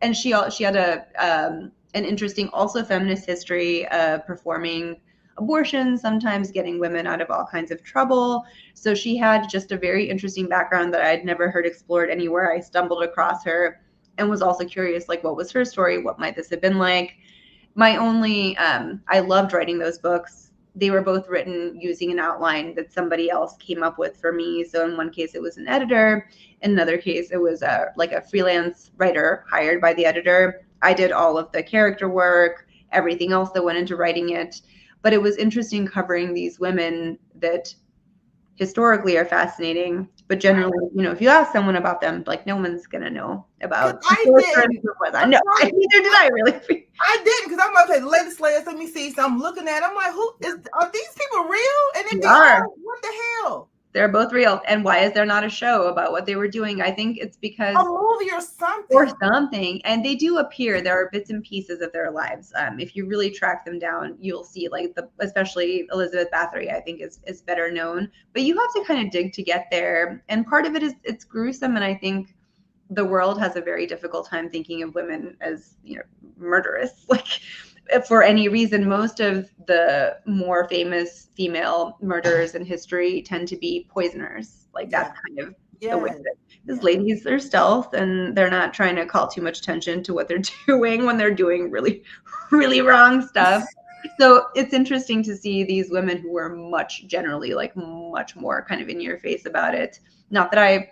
And she had an interesting, also feminist history of performing abortions, sometimes getting women out of all kinds of trouble. So she had just a very interesting background that I had never heard explored anywhere. I stumbled across her and was also curious, what was her story? What might this have been like? I loved writing those books. They were both written using an outline that somebody else came up with for me. So in one case, it was an editor. In another case, it was a freelance writer hired by the editor. I did all of the character work, everything else that went into writing it. But it was interesting covering these women that historically are fascinating, but generally, if you ask someone about them, no one's gonna know about. I did. No, neither did I really. I didn't, because I'm okay. The latest slayers. Let me see. So I'm looking at. I'm like, are these people real? And if they are, what the hell? They're both real. And why is there not a show about what they were doing? I think it's because a movie or something. And they do appear. There are bits and pieces of their lives. If you really track them down, you'll see especially Elizabeth Bathory, I think is better known. But you have to kind of dig to get there. And part of it is it's gruesome. And I think the world has a very difficult time thinking of women as, murderous. For any reason, most of the more famous female murderers in history tend to be poisoners. That's kind of the way that these ladies are stealth, and they're not trying to call too much attention to what they're doing when they're doing really, really wrong stuff. So it's interesting to see these women who were generally much more kind of in your face about it. Not that I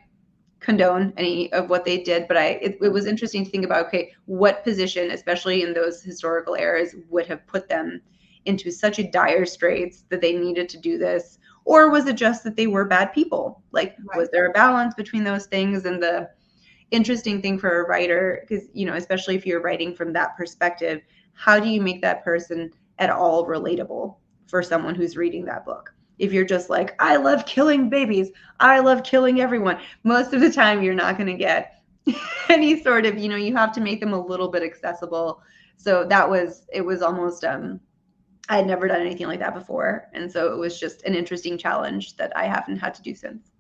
condone any of what they did, but it was interesting to think about, okay, what position, especially in those historical eras, would have put them into such a dire straits that they needed to do this? Or was it just that they were bad people? Was there a balance between those things? And the interesting thing for a writer, because, especially if you're writing from that perspective, how do you make that person at all relatable for someone who's reading that book? If you're just I love killing babies, I love killing everyone, most of the time you're not going to get any sort of, you have to make them a little bit accessible. So it was almost, I had never done anything like that before. And so it was just an interesting challenge that I haven't had to do since.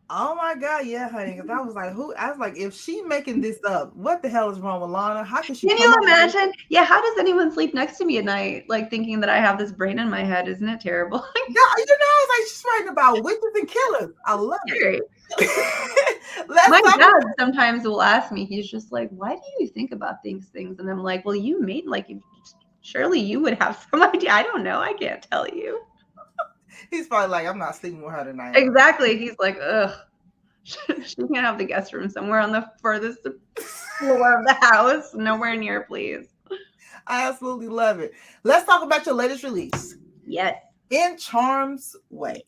Oh my God, yeah, honey. Because I was like, if she making this up, what the hell is wrong with Lana? How can she? Can you imagine? Yeah, how does anyone sleep next to me at night, thinking that I have this brain in my head? Isn't it terrible? Yeah, it's she's writing about witches and killers. I love it. My dad sometimes will ask me, he's just like, why do you think about these things? And I'm like, well, you made surely you would have some idea. I don't know. I can't tell you. He's probably I'm not sleeping with her tonight. Exactly. He's like, ugh, she can have the guest room somewhere on the furthest floor of the house. Nowhere near, please. I absolutely love it. Let's talk about your latest release. Yes. In Charm's Way.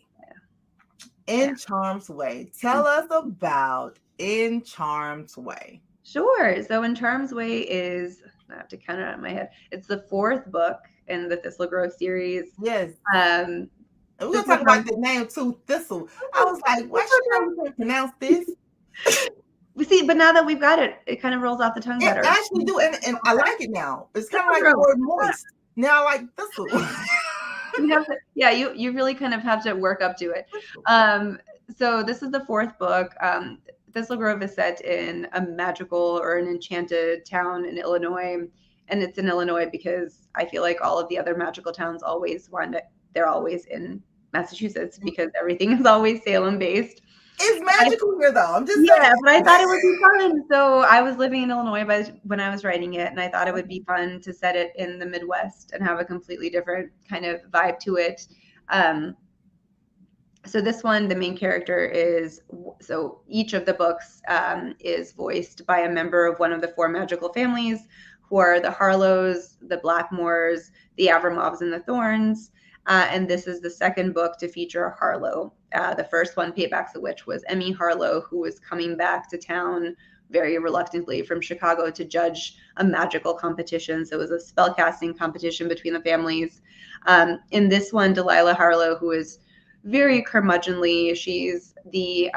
In Charm's Way. Tell us about In Charm's Way. Sure. So In Charm's Way is, I have to count it out in my head. It's the 4th book in the Thistle Grove series. Yes. And we're going to talk about the name too, Thistle. I was like, why should I pronounce this? We see, but now that we've got it, it kind of rolls off the tongue better. It actually do, and I like it now. It's kind of like the word moist. Now I like Thistle. You really kind of have to work up to it. So this is the 4th book. Thistle Grove is set in a magical or an enchanted town in Illinois. And it's in Illinois because I feel like all of the other magical towns they're always in Massachusetts because everything is always Salem based. It's magical here though. I'm just saying. But I thought it would be fun. So I was living in Illinois when I was writing it, and I thought it would be fun to set it in the Midwest and have a completely different kind of vibe to it. So this one, the main character so each of the books is voiced by a member of one of the 4 magical families, who are the Harlows, the Blackmores, the Avramovs, and the Thorns. And this is the 2nd book to feature a Harlow. The first one, Payback's a Witch, was Emmy Harlow, who was coming back to town very reluctantly from Chicago to judge a magical competition. So it was a spellcasting competition between the families. In this one, Delilah Harlow, who is very curmudgeonly. She's the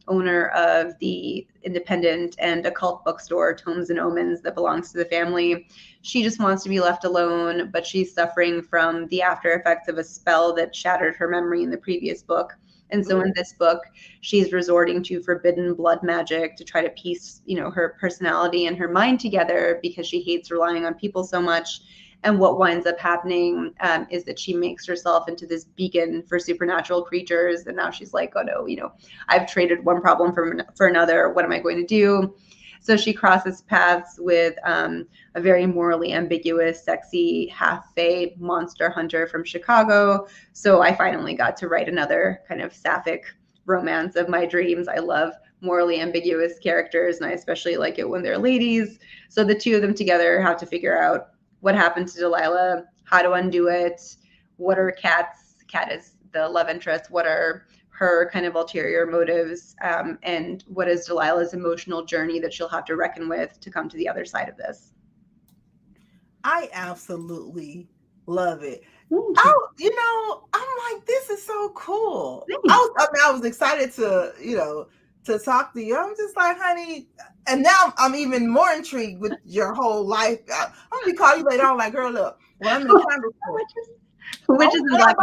owner of the independent and occult bookstore, Tomes and Omens, that belongs to the family. She just wants to be left alone, but she's suffering from the after effects of a spell that shattered her memory in the previous book. And so in this book, she's resorting to forbidden blood magic to try to piece, her personality and her mind together because she hates relying on people so much. And what winds up happening is that she makes herself into this beacon for supernatural creatures. And now she's like, oh no, I've traded one problem for another. What am I going to do? So she crosses paths with a very morally ambiguous, sexy, half-fae monster hunter from Chicago. So I finally got to write another kind of sapphic romance of my dreams. I love morally ambiguous characters, and I especially like it when they're ladies. So the 2 of them together have to figure out what happened to Delilah, how to undo it, what are Kat is the love interest, what are her kind of ulterior motives, and what is Delilah's emotional journey that she'll have to reckon with to come to the other side of this. I absolutely love it. I'm like, this is so cool. I was excited to talk to you. I'm just like, honey, and now I'm even more intrigued with your whole life. I'm gonna be calling you later on, like, girl, look, when I'm in the condo, which is Black.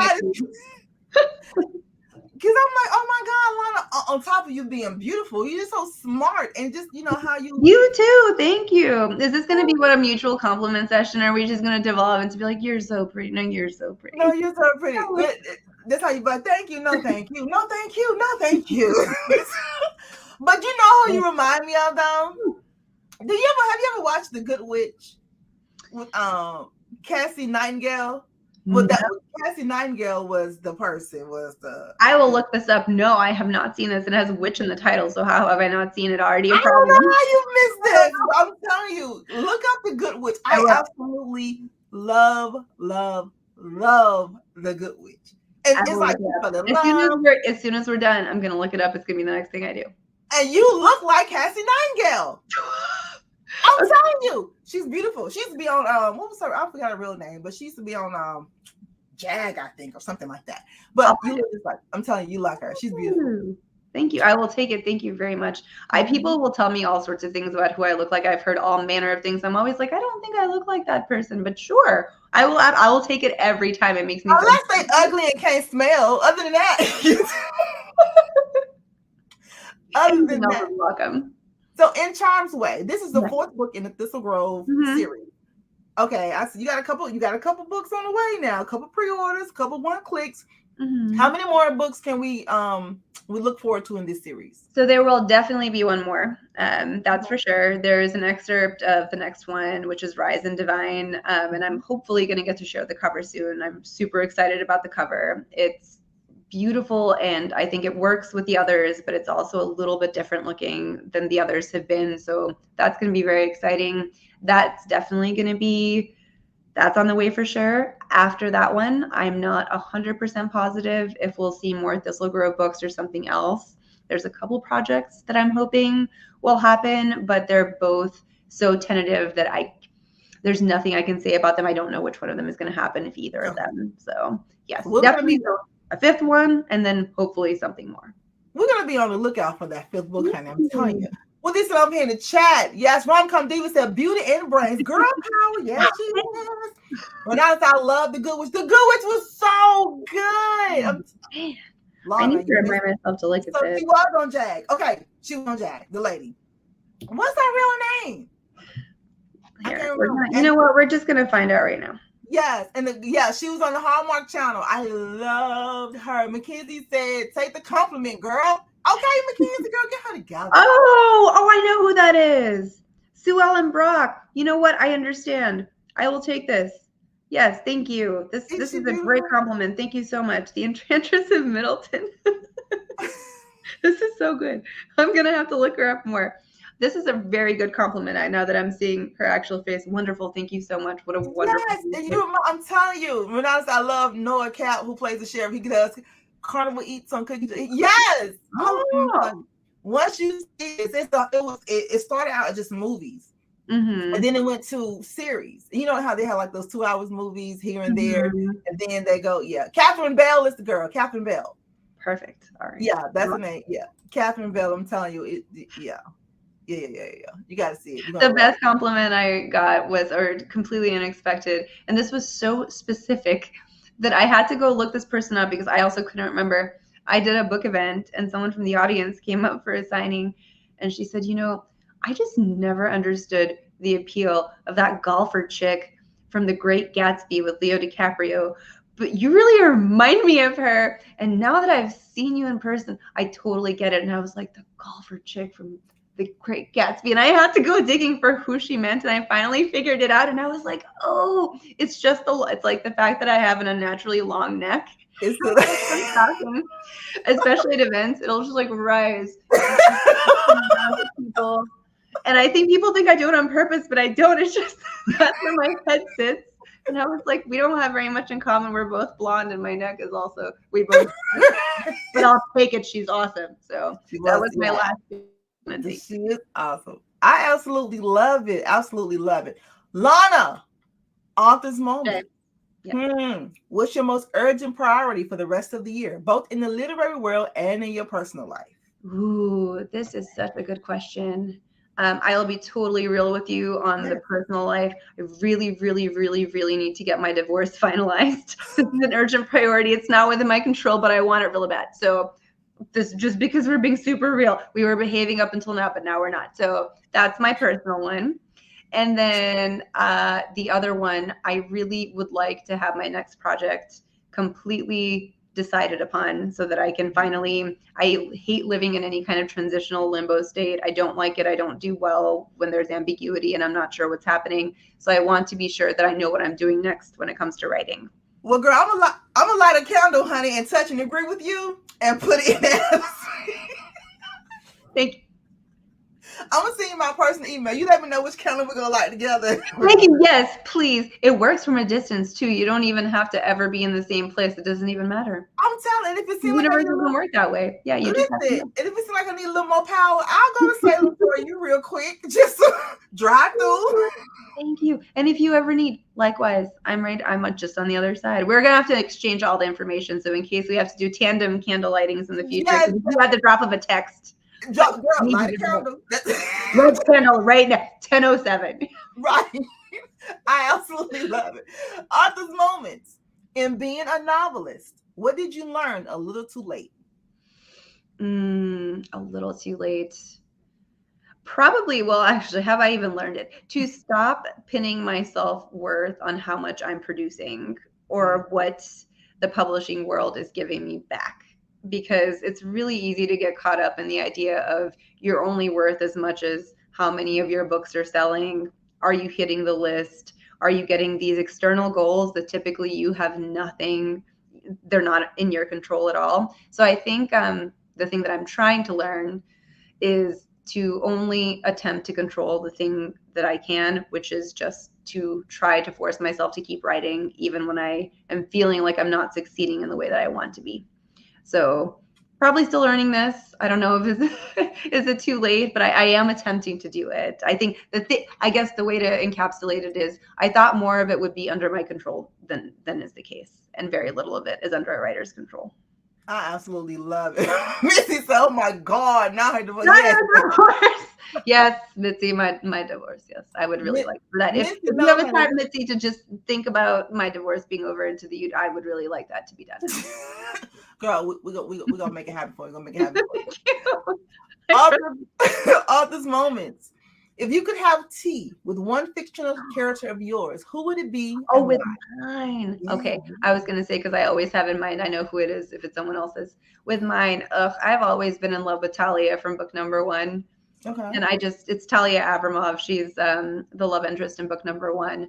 Because I'm like, oh my God, Lana, on top of you being beautiful, you're just so smart, and just how you too. Thank you. Is this going to be a mutual compliment session, or are we just going to devolve into be like, you're so pretty? No, you're so pretty. No, you're so pretty. That's how you. But thank you. No, thank you. No, thank you. No, thank you. But you know who you remind me of, though? Have you ever watched The Good Witch with Cassie Nightingale? Well, Cassie Nightingale was the person. I will look this up. No, I have not seen this. It has witch in the title, so how have I not seen it already? I don't know how you missed this. I'm telling you, look up The Good Witch. I absolutely love The Good Witch. And it's like as soon as we're done, I'm gonna look it up. It's gonna be the next thing I do. And you look like Cassie Nightingale. I'm telling you, she's beautiful. She used to be on what was her? I forgot her real name, but she used to be on Jag, I think, or something like that. But you look just like, I'm telling you, like her. She's beautiful. Thank you. I will take it. Thank you very much. People will tell me all sorts of things about who I look like. I've heard all manner of things. I'm always like, I don't think I look like that person, but sure, I will take it every time. It makes me. Unless they ugly and can't smell. Other than that. Other than that, welcome. So In Charm's Way, this is the 4th book in the Thistle Grove series. Okay, I see you got a couple books on the way now, a couple pre-orders, a couple one-clicks. How many more books can we look forward to in this series? So there will definitely be one more. That's for sure. There's an excerpt of the next one, which is Rise and Divine. And I'm hopefully going to get to share the cover soon. I'm super excited about the cover. It's beautiful, and I think it works with the others, but it's also a little bit different looking than the others have been. So that's going to be very exciting. That's definitely going to be That's on the way for sure. After that one, I'm not 100% positive if we'll see more Thistle Grove books or something else. There's a couple projects that I'm hoping will happen, but they're both so tentative that there's nothing I can say about them. I don't know which one of them is going to happen, if either of them. So yes, definitely a fifth one, and then hopefully something more. We're going to be on the lookout for that fifth book, honey. I'm telling you. Well, this is what I'm here in the chat. Yes, Rom-Com Diva said beauty and brains. Girl power. Yes, she is. But honestly, I love The Good Witch. The Good Witch was so good. Lana, I need to remind myself to look at this. She was on Jag. Okay, she was on Jag, the lady. What's her real name? Here, you know what? We're just going to find out right now. Yes, and she was on the Hallmark Channel. I loved her. Mackenzie said, take the compliment, girl. Okay, Mackenzie, girl, get her together. Oh, I know who that is. Sue Ellen Brock. You know what? I understand. I will take this. Yes, thank you. This is a great compliment. Thank you so much. The Enchantress of Middleton. This is so good. I'm going to have to look her up more. This is a very good compliment. Now that I'm seeing her actual face. Wonderful. Thank you so much. What a wonderful. Yes, I'm telling you, Renata, I love Noah Cap, who plays the sheriff. He does Carnival Eats on cookies. Yes. Oh. Once you see it started out as just movies. Mm-hmm. And then it went to series. You know how they have like those 2 hours movies here and there, and then they go, Catherine Bell is the girl. Catherine Bell. Perfect. All right. Yeah, that's the name. Yeah, Catherine Bell. I'm telling you, Yeah. You got to see it. The best compliment I got was, completely unexpected, and this was so specific that I had to go look this person up because I also couldn't remember. I did a book event, and someone from the audience came up for a signing, and she said, I just never understood the appeal of that golfer chick from The Great Gatsby with Leo DiCaprio, but you really remind me of her. And now that I've seen you in person, I totally get it. And I was like, the golfer chick from The Great Gatsby. And I had to go digging for who she meant. And I finally figured it out. And I was like, oh, it's like the fact that I have an unnaturally long neck. Especially at events, it'll just like rise. People. And I think people think I do it on purpose, but I don't. It's just that's where my head sits. And I was like, we don't have very much in common. We're both blonde, and my neck is also, we both, but I'll take it. She's awesome. So that was my last. She is awesome. I absolutely love it. Absolutely love it. Lana, author's moment. Yeah. What's your most urgent priority for the rest of the year, both in the literary world and in your personal life? Ooh, this is such a good question. I'll be totally real with you on the personal life. I really, really, really, really need to get my divorce finalized. This is an urgent priority. It's not within my control, but I want it really bad. So this, just because we're being super real, we were behaving up until now, but now we're not. So that's my personal one. And then the other one, I really would like to have my next project completely decided upon so that I can finally, I hate living in any kind of transitional limbo state. I don't like it. I don't do well when there's ambiguity and I'm not sure what's happening. So I want to be sure that I know what I'm doing next when it comes to writing. Well, girl, I'm gonna light a candle, honey, and touch and agree with you and put it in there. Thank you. I'm gonna send you my personal email. You let me know which candle we're gonna light together. Thank you. Yes, please. It works from a distance too. You don't even have to ever be in the same place. It doesn't even matter. I'm telling. If it seems like it doesn't work that way, yeah, you just have to know. And if it seems like I need a little more power, I'll go to Salem for you real quick. Just drive through. Thank you. And if you ever need, likewise, I'm just on the other side. We're gonna have to exchange all the information. So in case we have to do tandem candle lightings in the future, yes, you at the drop of a text. Girl, light a candle. Red candle right now, 10:07. Right. I absolutely love it. Author's moments in being a novelist. What did you learn a little too late? A little too late. Probably, well, actually, have I even learned it? To stop pinning my self-worth on how much I'm producing or what the publishing world is giving me back. Because it's really easy to get caught up in the idea of you're only worth as much as how many of your books are selling. Are you hitting the list? Are you getting these external goals that typically you have nothing, they're not in your control at all. So I think the thing that I'm trying to learn is to only attempt to control the thing that I can, which is just to try to force myself to keep writing, even when I am feeling like I'm not succeeding in the way that I want to be. So probably still learning this. I don't know if is it too late, but I am attempting to do it. I think I guess the way to encapsulate it is I thought more of it would be under my control than is the case, and very little of it is under a writer's control. I absolutely love it. Missy said, "Oh my God, now her divorce." Yes, Mitzi, my divorce. Yes, I would really like that. If you have a time, Mitzi, to just think about my divorce being over into the I would really like that to be done. Girl, we're gonna make it happen for you. We're gonna make it happen for you. Author's moments. If you could have tea with one fictional character of yours, who would it be? Oh, with mine. Yeah. Okay. I was going to say, because I always have in mind, I know who it is if it's someone else's. With mine, I've always been in love with Talia from book number 1. Okay. And it's Talia Avramov. She's the love interest in book number 1.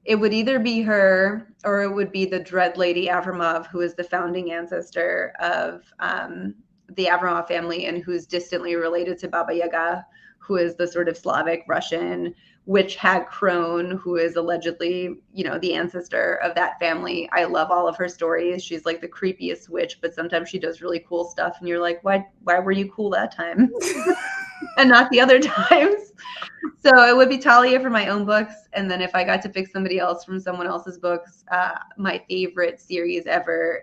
It would either be her or it would be the Dread Lady Avramov, who is the founding ancestor of the Avramov family and who's distantly related to Baba Yaga, who is the sort of Slavic Russian witch hag crone, who is allegedly, the ancestor of that family. I love all of her stories. She's like the creepiest witch, but sometimes she does really cool stuff. And you're like, why were you cool that time and not the other times? So it would be Talia for my own books. And then if I got to pick somebody else from someone else's books, my favorite series ever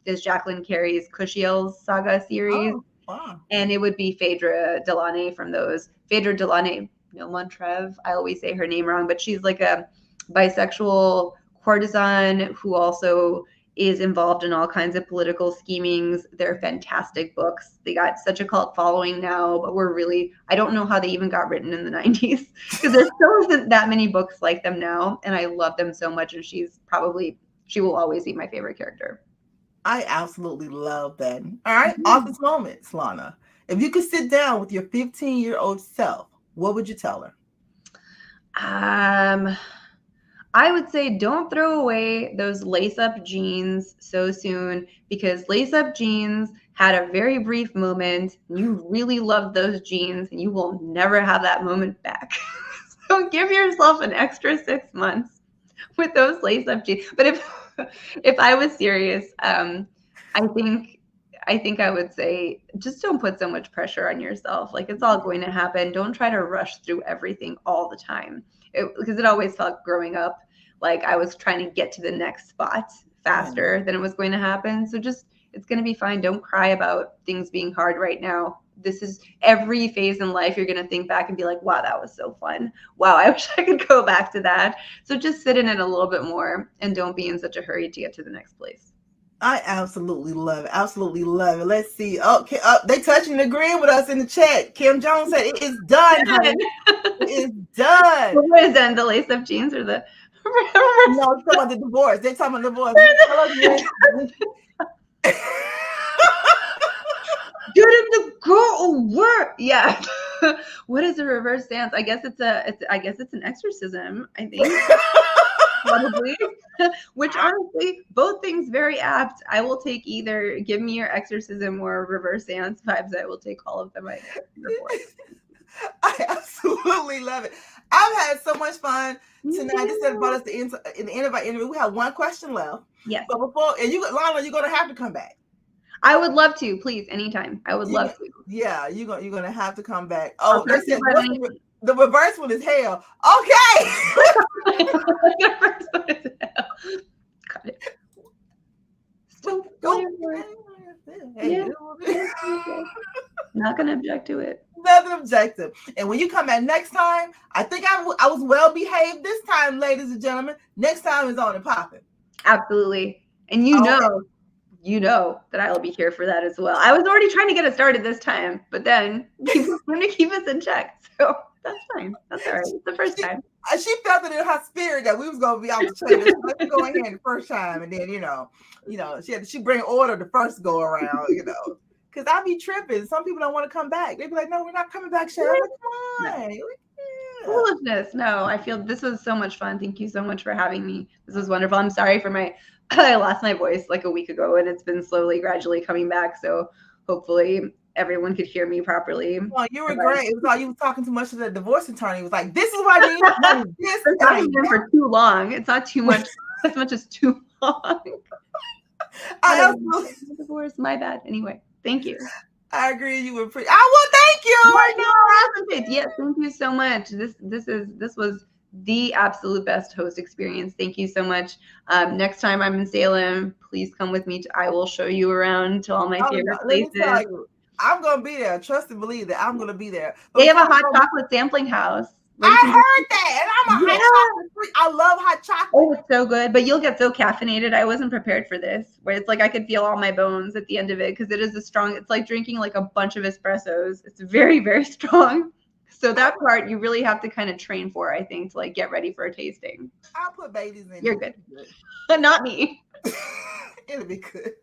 is Jacqueline Carey's Kushiel's Saga series. Oh. Wow. And it would be Phaedra Delaunay from those. Phaedra Delaunay, Montrev. I always say her name wrong, but she's like a bisexual courtesan who also is involved in all kinds of political schemings. They're fantastic books. They got such a cult following now, but I don't know how they even got written in the 90s because there still isn't that many books like them now. And I love them so much. And she will always be my favorite character. I absolutely love that. All right. Author's moments, Lana. If you could sit down with your 15-year-old self, what would you tell her? I would say don't throw away those lace-up jeans so soon, because lace-up jeans had a very brief moment. You really loved those jeans and you will never have that moment back. So give yourself an extra 6 months with those lace-up jeans. But if I was serious, I think I would say just don't put so much pressure on yourself. Like, it's all going to happen. Don't try to rush through everything all the time. Because it always felt growing up like I was trying to get to the next spot faster than it was going to happen. So it's going to be fine. Don't cry about things being hard right now. This is every phase in life. You're going to think back and be like, wow, that was so fun. Wow, I wish I could go back to that. So just sit in it a little bit more and don't be in such a hurry to get to the next place. I absolutely love it. Absolutely love it. Let's see. Okay, they touching and agreeing with us in the chat. Kim Jones said it is done, honey. It is done. What is done? The lace-up jeans or the... No, it's talking about the divorce. They're talking about divorce. Didn't the girl work? Yeah. What is a reverse dance? I guess it's an exorcism, I think. Probably. Which honestly, both things very apt. I will take either. Give me your exorcism or reverse dance vibes. I will take all of them. I absolutely love it. I've had so much fun tonight. This has brought us to the end of our interview. We have one question left. Yes. But Lana, you're gonna have to come back. I would love to, please, anytime. I would love to. Yeah, you're gonna have to come back. Oh, the reverse one is hell. Okay. The reverse one is hell. Got it. So go for it. Yeah. Not gonna object to it. Nothing objective. And when you come back next time, I think I was well behaved this time, ladies and gentlemen. Next time is on and popping. Absolutely. And you know that I'll be here for that as well. I was already trying to get it started this time, but then people want to keep us in check. So that's fine. That's all right. It's the first time. She felt it in her spirit that we was going to be out the train. Let's go ahead the first time. And then, she bring order the first go around, because I be tripping. Some people don't want to come back. They be like, no, we're not coming back, Shay. Come on. Yeah. Foolishness. No, I feel this was so much fun. Thank you so much for having me. This was wonderful. I'm sorry for I lost my voice like a week ago and it's been gradually coming back. So hopefully everyone could hear me properly. Oh, you were great. It was like you were talking too much to the divorce attorney. It was like, this is what I need. This is not even for too long. It's not too much as much as too long. Divorce, my bad. Anyway, thank you. I agree. You were pretty. Thank you. Yes, thank you so much. This was the absolute best host experience. Thank you so much. Next time I'm in Salem, please come with me. I will show you around to all my favorite places. I'm gonna be there. Trust and believe that I'm gonna be there. But they have a hot chocolate sampling house. I heard that, and I'm a hot chocolate freak. I love hot chocolate. Oh, it's so good, but you'll get so caffeinated. I wasn't prepared for this, where it's like I could feel all my bones at the end of it, because it is a strong. It's like drinking like a bunch of espressos. It's very, very strong. So that part you really have to kind of train for, I think, to like get ready for a tasting. I'll put babies in. You're good, but not me. It'll be good.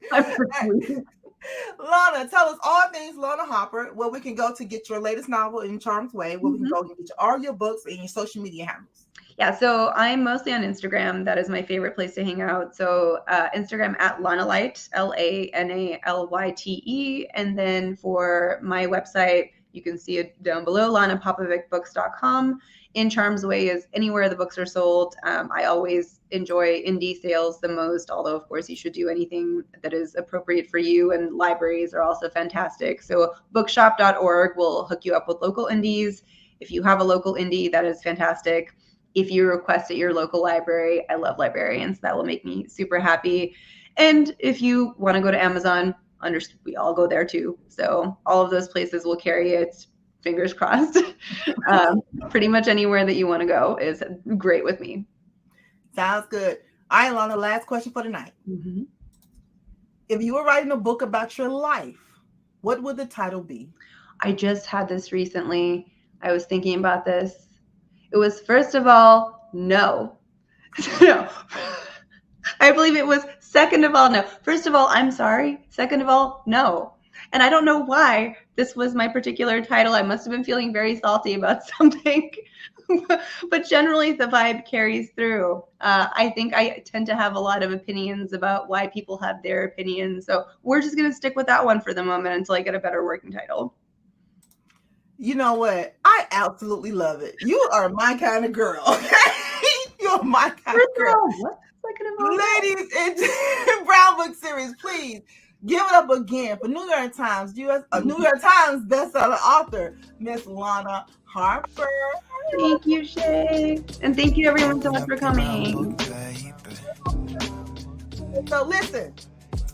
Lana, tell us all things Lana Harper, where we can go to get your latest novel in Charm's Way, where we can go get all your books and your social media handles. Yeah, so I'm mostly on Instagram. That is my favorite place to hang out. So Instagram at Lanalyte, LANALYTE. And then for my website, you can see it down below, LanaPopovicBooks.com. In Charm's Way is anywhere the books are sold. I always enjoy indie sales the most, although of course you should do anything that is appropriate for you, and libraries are also fantastic. So bookshop.org will hook you up with local indies. If you have a local indie, that is fantastic. If you request at your local library, I love librarians. That will make me super happy. And if you want to go to Amazon, we all go there too. So all of those places will carry it. Fingers crossed. Pretty much anywhere that you want to go is great with me. Sounds good. All right, Lana, last question for tonight. Mm-hmm. If you were writing a book about your life, what would the title be? I just had this recently. I was thinking about this. It was, first of all, no. No. I believe it was, second of all, no. First of all, I'm sorry. Second of all, no. And I don't know why this was my particular title. I must have been feeling very salty about something. But generally, the vibe carries through. I think I tend to have a lot of opinions about why people have their opinions. So we're just going to stick with that one for the moment until I get a better working title. You know what? I absolutely love it. You are my kind of girl. You're my kind of girl. Ladies in Brown Book Series, please give it up again for New York Times New York Times bestseller author, Miss Lana Harper. Thank you, Shay. And thank you everyone so much for coming. So listen,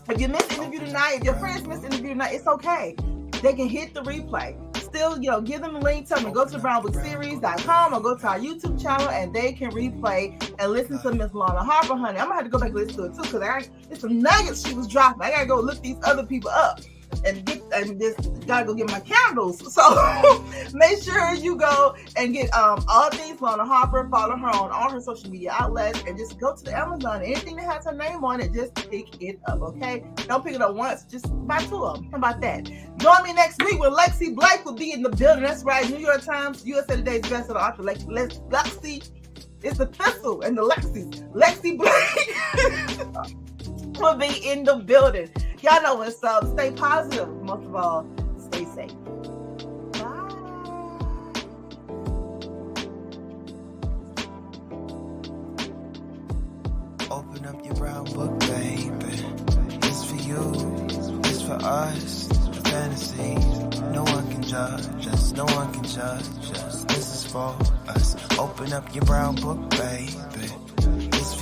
if you missed the interview tonight, if your friends missed the interview tonight, it's okay. They can hit the replay. Still, give them a link, tell them to go to brownbookseries.com or go to our YouTube channel and they can replay and listen to Miss Lana Harper, honey. I'm gonna have to go back and listen to it too, because there's some nuggets she was dropping. I gotta go look these other people up and just gotta go get my candles. So make sure you go and get all things Lana Harper, follow her on all her social media outlets, and just go to the Amazon. Anything that has her name on it, just pick it up, okay? Don't pick it up once, just buy two of them. How about that? Join me next week when Lexi Blake will be in the building. That's right, New York Times USA Today's bestseller author Lexi. It's the Thistle and the Lexi Blake will be in the building. Y'all know what's up. Stay positive. Most of all, stay safe. Bye. Open up your brown book, baby. It's for you. It's for us. It's for fantasies. No one can judge us. No one can judge us. This is for us. Open up your brown book, baby.